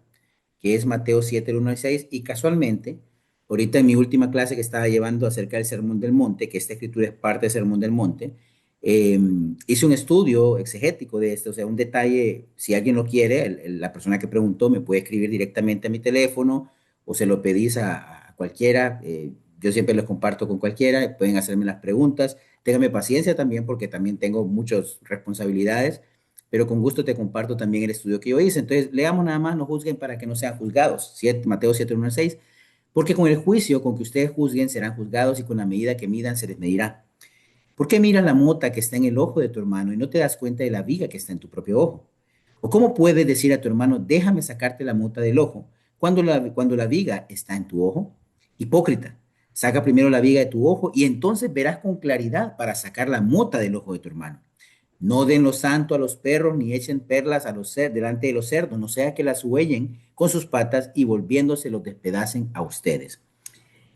que es Mateo 7, 1 al 6, y casualmente, ahorita en mi última clase que estaba llevando acerca del Sermón del Monte, que esta escritura es parte del Sermón del Monte, eh, hice un estudio exegético de esto, o sea, un detalle, si alguien lo quiere, la persona que preguntó me puede escribir directamente a mi teléfono o se lo pedís a cualquiera, yo siempre los comparto con cualquiera, pueden hacerme las preguntas, téngame paciencia también porque también tengo muchas responsabilidades, pero con gusto te comparto también el estudio que yo hice. Entonces, leamos nada más, no juzguen para que no sean juzgados. Mateo 7, 1 al 6. Porque con el juicio con que ustedes juzguen serán juzgados y con la medida que midan se les medirá. ¿Por qué miras la mota que está en el ojo de tu hermano y no te das cuenta de la viga que está en tu propio ojo? ¿O cómo puedes decir a tu hermano, déjame sacarte la mota del ojo, cuando la viga está en tu ojo? Hipócrita, saca primero la viga de tu ojo y entonces verás con claridad para sacar la mota del ojo de tu hermano. No den lo santo a los perros, ni echen perlas a los delante de los cerdos, no sea que las huellen con sus patas y volviéndose los despedacen a ustedes.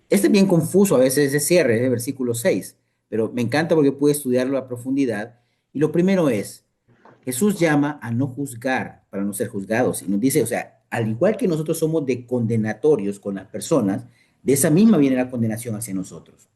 Este es bien confuso a veces ese cierre, ese versículo 6, pero me encanta porque pude estudiarlo a profundidad. Y lo primero es, Jesús llama a no juzgar para no ser juzgados. Y nos dice, o sea, al igual que nosotros somos de condenatorios con las personas, de esa misma viene la condenación hacia nosotros.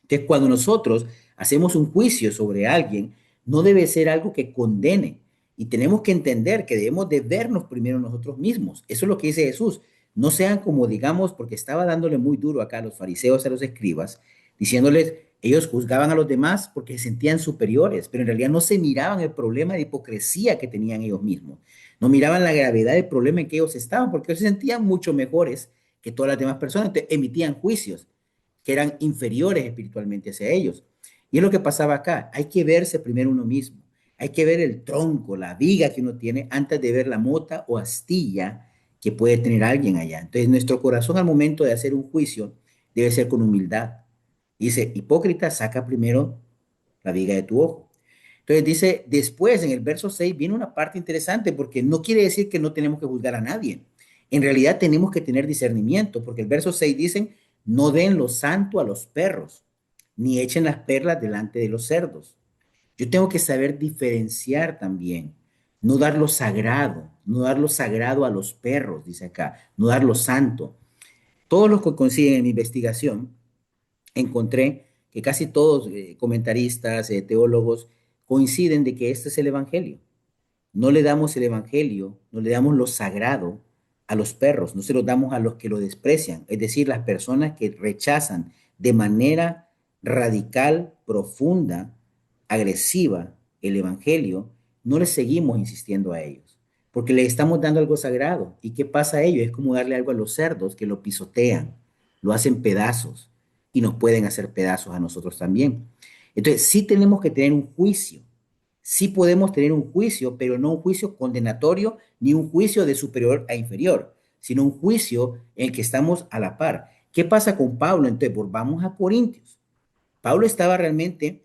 Entonces, cuando nosotros hacemos un juicio sobre alguien, no debe ser algo que condene. Y tenemos que entender que debemos de vernos primero nosotros mismos. Eso es lo que dice Jesús. No sean como, digamos, porque estaba dándole muy duro acá a los fariseos, a los escribas, diciéndoles, ellos juzgaban a los demás porque se sentían superiores, pero en realidad no se miraban el problema de hipocresía que tenían ellos mismos. No miraban la gravedad del problema en que ellos estaban, porque ellos se sentían mucho mejores que todas las demás personas, entonces emitían juicios que eran inferiores espiritualmente hacia ellos. Y es lo que pasaba acá. Hay que verse primero uno mismo. Hay que ver el tronco, la viga que uno tiene antes de ver la mota o astilla que puede tener alguien allá. Entonces, nuestro corazón al momento de hacer un juicio debe ser con humildad. Dice, hipócrita, saca primero la viga de tu ojo. Entonces dice, después en el verso 6 viene una parte interesante porque no quiere decir que no tenemos que juzgar a nadie. En realidad tenemos que tener discernimiento porque el verso 6 dice, no den lo santo a los perros, ni echen las perlas delante de los cerdos. Yo tengo que saber diferenciar también, no dar lo sagrado a los perros, dice acá, no dar lo santo. Todos los que consiguen en mi investigación encontré que casi todos comentaristas, teólogos, coinciden de que este es el Evangelio. No le damos el Evangelio, no le damos lo sagrado a los perros, no se lo damos a los que lo desprecian, es decir, las personas que rechazan de manera radical, profunda, agresiva el Evangelio, no les seguimos insistiendo a ellos, porque le estamos dando algo sagrado. ¿Y qué pasa a ellos? Es como darle algo a los cerdos que lo pisotean, lo hacen pedazos y nos pueden hacer pedazos a nosotros también. Entonces, sí tenemos que tener un juicio, sí podemos tener un juicio, pero no un juicio condenatorio ni un juicio de superior a inferior, sino un juicio en el que estamos a la par. ¿Qué pasa con Pablo? Entonces, volvamos a Corintios. Pablo estaba realmente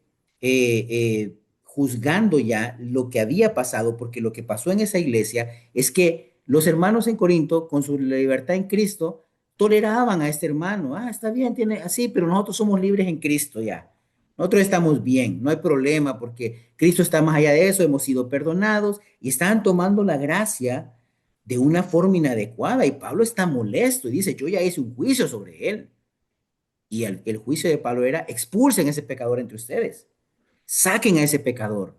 juzgando ya lo que había pasado, porque lo que pasó en esa iglesia es que los hermanos en Corinto, con su libertad en Cristo, toleraban a este hermano. Ah, está bien, tiene así, pero nosotros somos libres en Cristo ya. Nosotros estamos bien, no hay problema porque Cristo está más allá de eso, hemos sido perdonados y están tomando la gracia de una forma inadecuada y Pablo está molesto y dice, yo ya hice un juicio sobre él. Y el juicio de Pablo era, expulsen a ese pecador entre ustedes, saquen a ese pecador,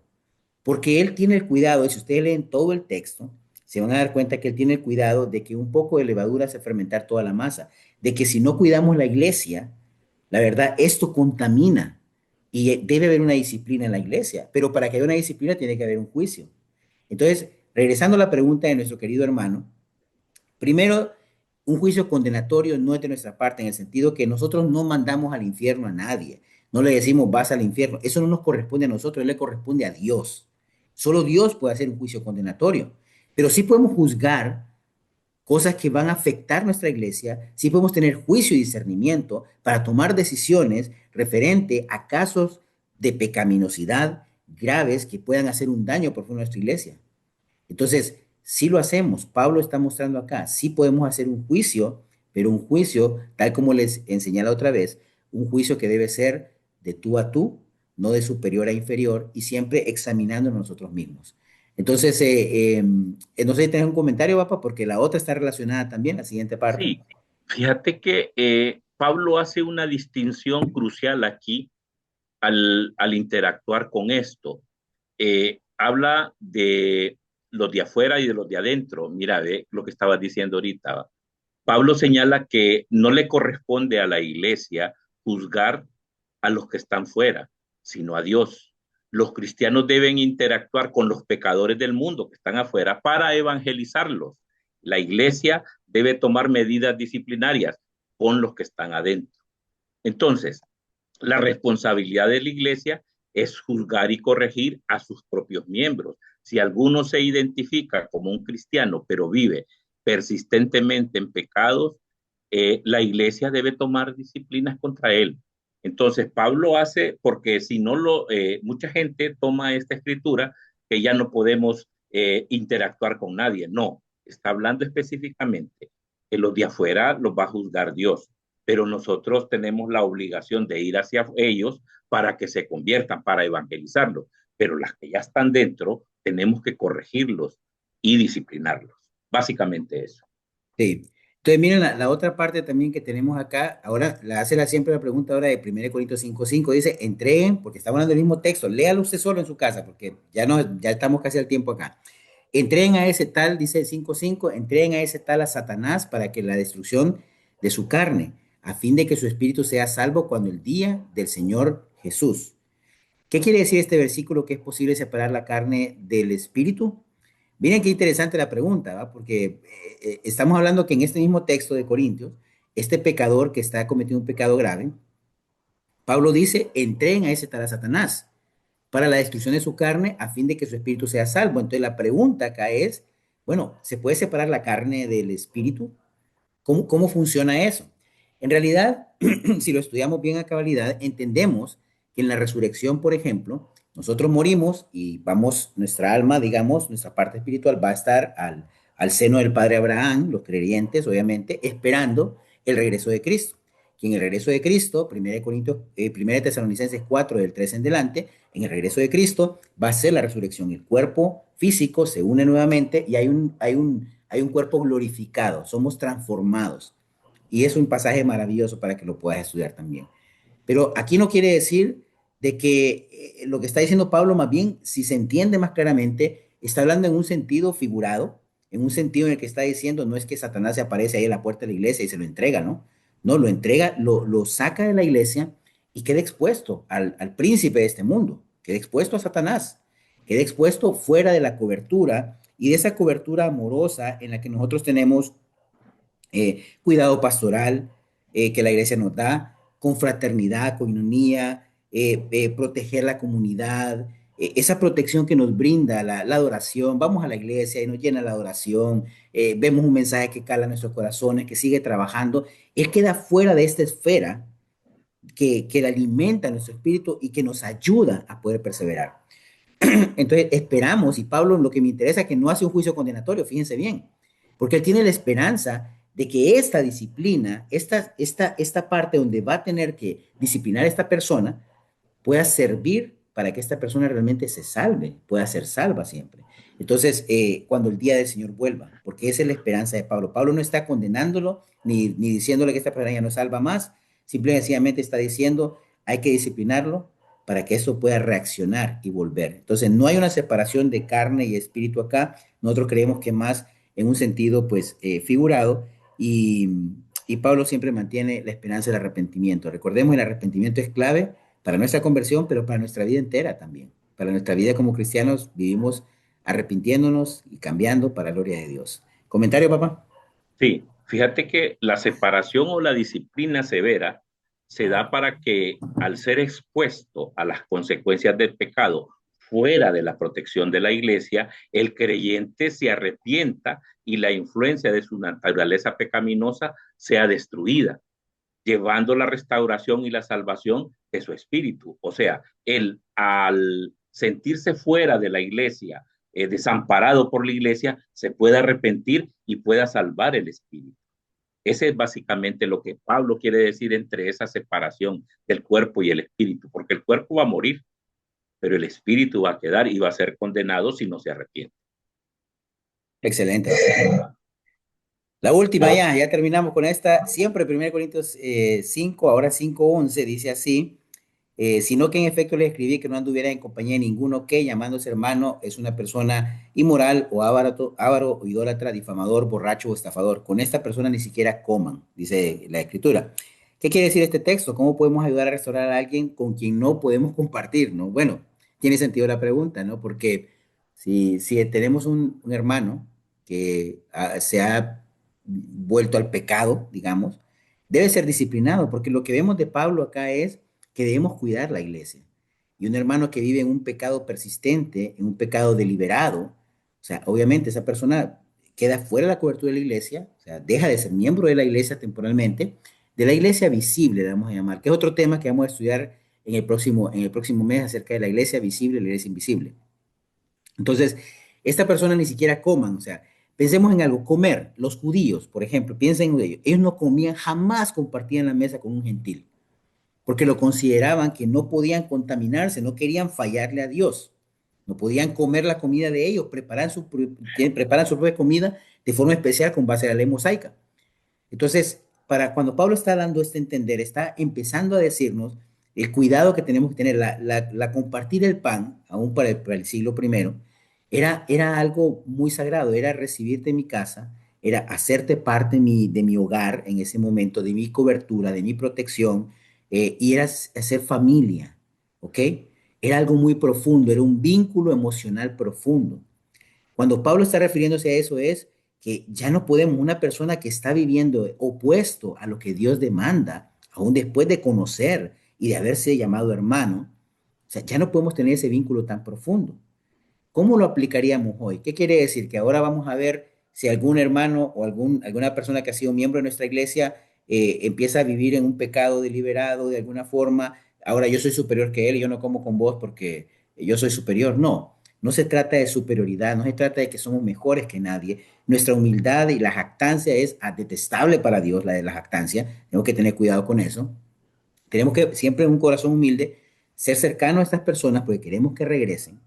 porque él tiene el cuidado, y si ustedes leen todo el texto, se van a dar cuenta que él tiene el cuidado de que un poco de levadura hace fermentar toda la masa, de que si no cuidamos la iglesia, la verdad, esto contamina y debe haber una disciplina en la iglesia, pero para que haya una disciplina tiene que haber un juicio. Entonces, regresando a la pregunta de nuestro querido hermano, primero, un juicio condenatorio no es de nuestra parte, en el sentido que nosotros no mandamos al infierno a nadie. No le decimos vas al infierno. Eso no nos corresponde a nosotros, le corresponde a Dios. Solo Dios puede hacer un juicio condenatorio. Pero sí podemos juzgar cosas que van a afectar nuestra iglesia, sí podemos tener juicio y discernimiento para tomar decisiones referente a casos de pecaminosidad graves que puedan hacer un daño profundo a nuestra iglesia. Entonces, sí lo hacemos. Pablo está mostrando acá, sí podemos hacer un juicio, pero un juicio, tal como les enseñé la otra vez, un juicio que debe ser de tú a tú, no de superior a inferior, y siempre examinándonos nosotros mismos. Entonces, no sé si tenés un comentario, papá, porque la otra está relacionada también, la siguiente parte. Sí, fíjate que Pablo hace una distinción crucial aquí al interactuar con esto. Habla de los de afuera y de los de adentro. Mira, ve lo que estabas diciendo ahorita. Pablo señala que no le corresponde a la iglesia juzgar a los que están fuera, sino a Dios. Los cristianos deben interactuar con los pecadores del mundo que están afuera para evangelizarlos. La iglesia debe tomar medidas disciplinarias con los que están adentro. Entonces, la responsabilidad de la iglesia es juzgar y corregir a sus propios miembros. Si alguno se identifica como un cristiano, pero vive persistentemente en pecados, la iglesia debe tomar disciplinas contra él. Entonces, Pablo hace, porque si no mucha gente toma esta escritura que ya no podemos interactuar con nadie. No, está hablando específicamente que los de afuera los va a juzgar Dios, pero nosotros tenemos la obligación de ir hacia ellos para que se conviertan, para evangelizarlos. Pero las que ya están dentro, tenemos que corregirlos y disciplinarlos. Básicamente eso. Sí. Entonces, miren, la otra parte también que tenemos acá, ahora siempre la pregunta ahora de 1 Corintios 5:5, dice, entreguen, porque estamos hablando del mismo texto, léalo usted solo en su casa, porque ya estamos casi al tiempo acá. Entreguen a ese tal, dice 5:5, entreguen a ese tal a Satanás para que la destrucción de su carne, a fin de que su espíritu sea salvo cuando el día del Señor Jesús. ¿Qué quiere decir este versículo que es posible separar la carne del espíritu? Miren qué interesante la pregunta, ¿va? Porque estamos hablando que en este mismo texto de Corintios, este pecador que está cometiendo un pecado grave, Pablo dice, entreguen a ese tal a Satanás para la destrucción de su carne a fin de que su espíritu sea salvo. Entonces la pregunta acá es, bueno, ¿se puede separar la carne del espíritu? ¿Cómo funciona eso? En realidad, si lo estudiamos bien a cabalidad, entendemos que en la resurrección, por ejemplo, nosotros morimos y nuestra alma, digamos, nuestra parte espiritual va a estar al seno del Padre Abraham, los creyentes, obviamente, esperando el regreso de Cristo. Que en el regreso de Cristo, 1 Tesalonicenses 4, del 3 en delante, en el regreso de Cristo va a ser la resurrección. El cuerpo físico se une nuevamente y hay un cuerpo glorificado, somos transformados. Y es un pasaje maravilloso para que lo puedas estudiar también. Pero aquí no quiere decir de que lo que está diciendo Pablo, más bien, si se entiende más claramente, está hablando en un sentido figurado, en un sentido en el que está diciendo, no es que Satanás se aparece ahí en la puerta de la iglesia y se lo entrega, ¿no? No, lo entrega, lo saca de la iglesia y queda expuesto al príncipe de este mundo, queda expuesto a Satanás, queda expuesto fuera de la cobertura y de esa cobertura amorosa en la que nosotros tenemos cuidado pastoral que la iglesia nos da, con fraternidad, coinonía, proteger la comunidad, esa protección que nos brinda la adoración. Vamos a la iglesia y nos llena la adoración, vemos un mensaje que cala en nuestros corazones, que sigue trabajando. Él queda fuera de esta esfera que alimenta nuestro espíritu y que nos ayuda a poder perseverar. Entonces esperamos, y Pablo lo que me interesa es que no hace un juicio condenatorio, fíjense bien, porque él tiene la esperanza de que esta disciplina, esta parte donde va a tener que disciplinar a esta persona, pueda servir para que esta persona realmente se salve, pueda ser salva siempre. Entonces, cuando el día del Señor vuelva, porque esa es la esperanza de Pablo. Pablo no está condenándolo ni diciéndole que esta persona ya no salva más, simplemente sencillamente está diciendo hay que disciplinarlo para que eso pueda reaccionar y volver. Entonces, no hay una separación de carne y espíritu acá. Nosotros creemos que más en un sentido, pues, figurado y, y Pablo siempre mantiene la esperanza del arrepentimiento. Recordemos, el arrepentimiento es clave para nuestra conversión, pero para nuestra vida entera también. Para nuestra vida como cristianos vivimos arrepintiéndonos y cambiando para la gloria de Dios. ¿Comentario, papá? Sí, fíjate que la separación o la disciplina severa se da para que al ser expuesto a las consecuencias del pecado fuera de la protección de la iglesia, el creyente se arrepienta y la influencia de su naturaleza pecaminosa sea destruida, llevando la restauración y la salvación de su espíritu. O sea, él al sentirse fuera de la iglesia, desamparado por la iglesia, se puede arrepentir y pueda salvar el espíritu. Ese es básicamente lo que Pablo quiere decir entre esa separación del cuerpo y el espíritu, porque el cuerpo va a morir, pero el espíritu va a quedar y va a ser condenado si no se arrepiente. Excelente. La última ya terminamos con esta. Siempre 1 Corintios 5, ahora 5:11, dice así, sino que en efecto les escribí que no anduviera en compañía de ninguno que, llamándose hermano, es una persona inmoral o avaro o idólatra, difamador, borracho o estafador. Con esta persona ni siquiera coman, dice la escritura. ¿Qué quiere decir este texto? ¿Cómo podemos ayudar a restaurar a alguien con quien no podemos compartir, no? Bueno, tiene sentido la pregunta, ¿no? Porque si tenemos un hermano que se ha vuelto al pecado, digamos, debe ser disciplinado, porque lo que vemos de Pablo acá es que debemos cuidar la iglesia. Y un hermano que vive en un pecado persistente, en un pecado deliberado, o sea, obviamente esa persona queda fuera de la cobertura de la iglesia, o sea, deja de ser miembro de la iglesia temporalmente, de la iglesia visible, le vamos a llamar, que es otro tema que vamos a estudiar en el próximo mes acerca de la iglesia visible y la iglesia invisible. Entonces, esta persona ni siquiera coman, o sea, pensemos en algo, comer, los judíos, por ejemplo, piensen en ellos no comían, jamás compartían la mesa con un gentil, porque lo consideraban que no podían contaminarse, no querían fallarle a Dios, no podían comer la comida de ellos, preparan su propia comida de forma especial con base a la ley mosaica. Entonces, para cuando Pablo está dando este entender, está empezando a decirnos el cuidado que tenemos que tener, la compartir el pan, aún para el siglo primero, era algo muy sagrado, era recibirte en mi casa, era hacerte parte de mi hogar en ese momento, de mi cobertura, de mi protección, y era hacer familia, ¿ok? Era algo muy profundo, era un vínculo emocional profundo. Cuando Pablo está refiriéndose a eso es que ya no podemos, una persona que está viviendo opuesto a lo que Dios demanda, aún después de conocer y de haberse llamado hermano, o sea, ya no podemos tener ese vínculo tan profundo. ¿Cómo lo aplicaríamos hoy? ¿Qué quiere decir? Que ahora vamos a ver si algún hermano o alguna persona que ha sido miembro de nuestra iglesia empieza a vivir en un pecado deliberado de alguna forma. Ahora yo soy superior que él y yo no como con vos porque yo soy superior. No, no se trata de superioridad, no se trata de que somos mejores que nadie. Nuestra humildad y la jactancia es detestable para Dios, la de la jactancia. Tenemos que tener cuidado con eso. Tenemos que siempre en un corazón humilde ser cercano a estas personas porque queremos que regresen,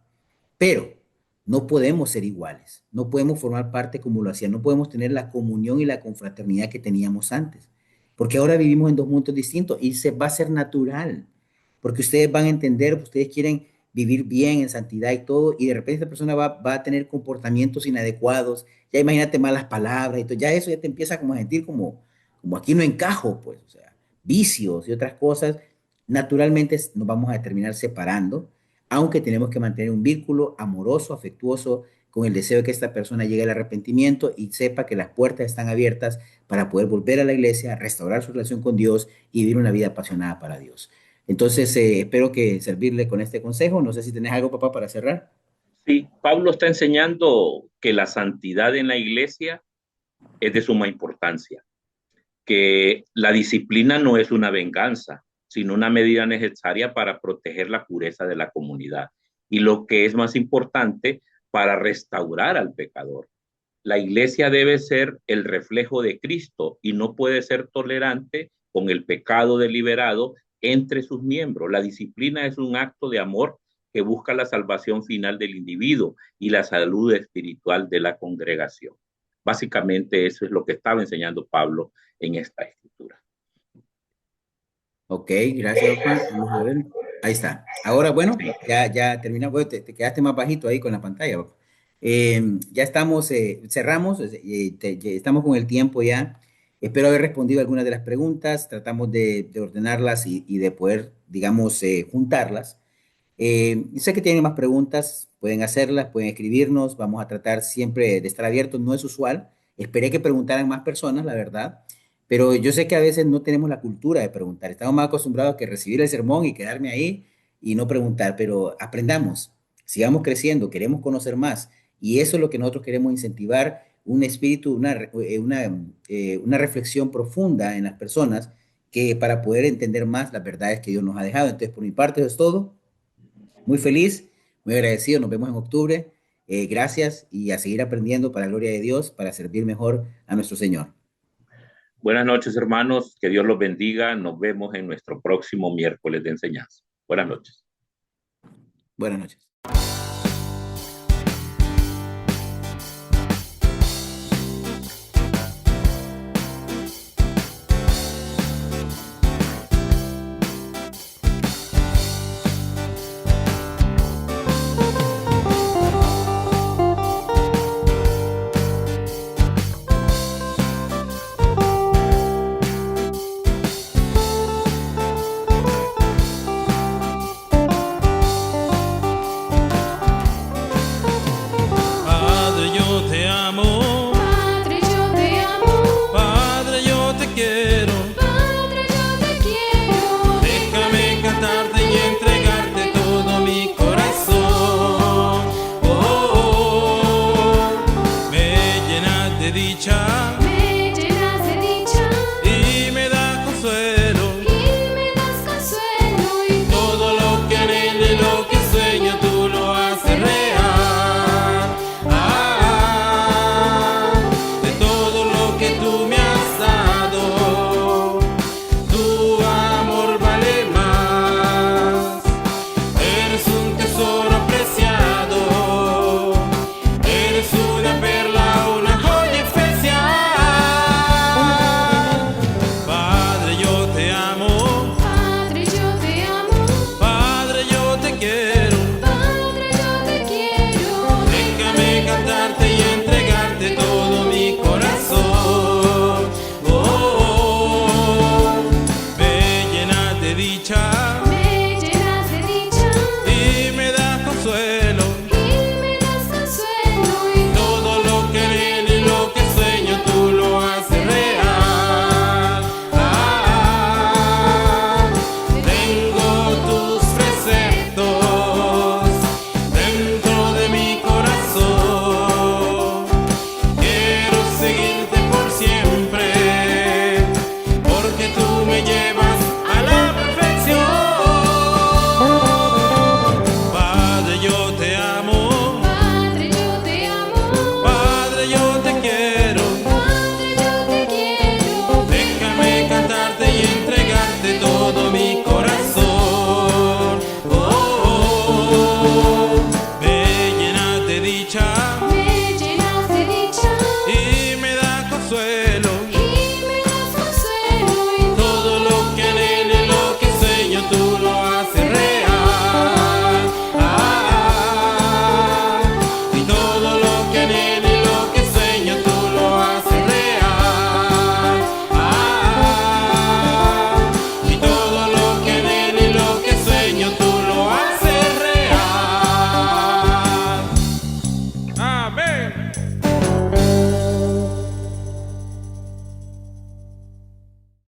pero no podemos ser iguales, no podemos formar parte como lo hacían, no podemos tener la comunión y la confraternidad que teníamos antes, porque ahora vivimos en dos mundos distintos y se va a ser natural, porque ustedes van a entender, ustedes quieren vivir bien en santidad y todo, y de repente esta persona va a tener comportamientos inadecuados, ya imagínate malas palabras y todo, ya eso ya te empieza como a sentir como aquí no encajo, pues, o sea, vicios y otras cosas, naturalmente nos vamos a terminar separando, aunque tenemos que mantener un vínculo amoroso, afectuoso, con el deseo de que esta persona llegue al arrepentimiento y sepa que las puertas están abiertas para poder volver a la iglesia, restaurar su relación con Dios y vivir una vida apasionada para Dios. Entonces, espero que servirle con este consejo. No sé si tenés algo, papá, para cerrar. Sí, Pablo está enseñando que la santidad en la iglesia es de suma importancia, que la disciplina no es una venganza, sino una medida necesaria para proteger la pureza de la comunidad. Y lo que es más importante, para restaurar al pecador. La iglesia debe ser el reflejo de Cristo y no puede ser tolerante con el pecado deliberado entre sus miembros. La disciplina es un acto de amor que busca la salvación final del individuo y la salud espiritual de la congregación. Básicamente eso es lo que estaba enseñando Pablo en esta escritura. Ok, gracias, papá. Vamos a ver. Ahí está. Ahora, bueno, ya terminamos. Bueno, te quedaste más bajito ahí con la pantalla, papá. Ya estamos, cerramos, ya estamos con el tiempo ya. Espero haber respondido algunas de las preguntas. Tratamos de ordenarlas y de poder, digamos, juntarlas. Sé que tienen más preguntas, pueden hacerlas, pueden escribirnos. Vamos a tratar siempre de estar abiertos. No es usual. Esperé que preguntaran más personas, la verdad. Pero yo sé que a veces no tenemos la cultura de preguntar. Estamos más acostumbrados a que recibir el sermón y quedarme ahí y no preguntar. Pero aprendamos, sigamos creciendo, queremos conocer más. Y eso es lo que nosotros queremos incentivar, un espíritu, una reflexión profunda en las personas que para poder entender más las verdades que Dios nos ha dejado. Entonces, por mi parte, eso es todo. Muy feliz, muy agradecido. Nos vemos en octubre. Gracias y a seguir aprendiendo para la gloria de Dios, para servir mejor a nuestro Señor. Buenas noches, hermanos. Que Dios los bendiga. Nos vemos en nuestro próximo miércoles de enseñanza. Buenas noches. Buenas noches. Amén.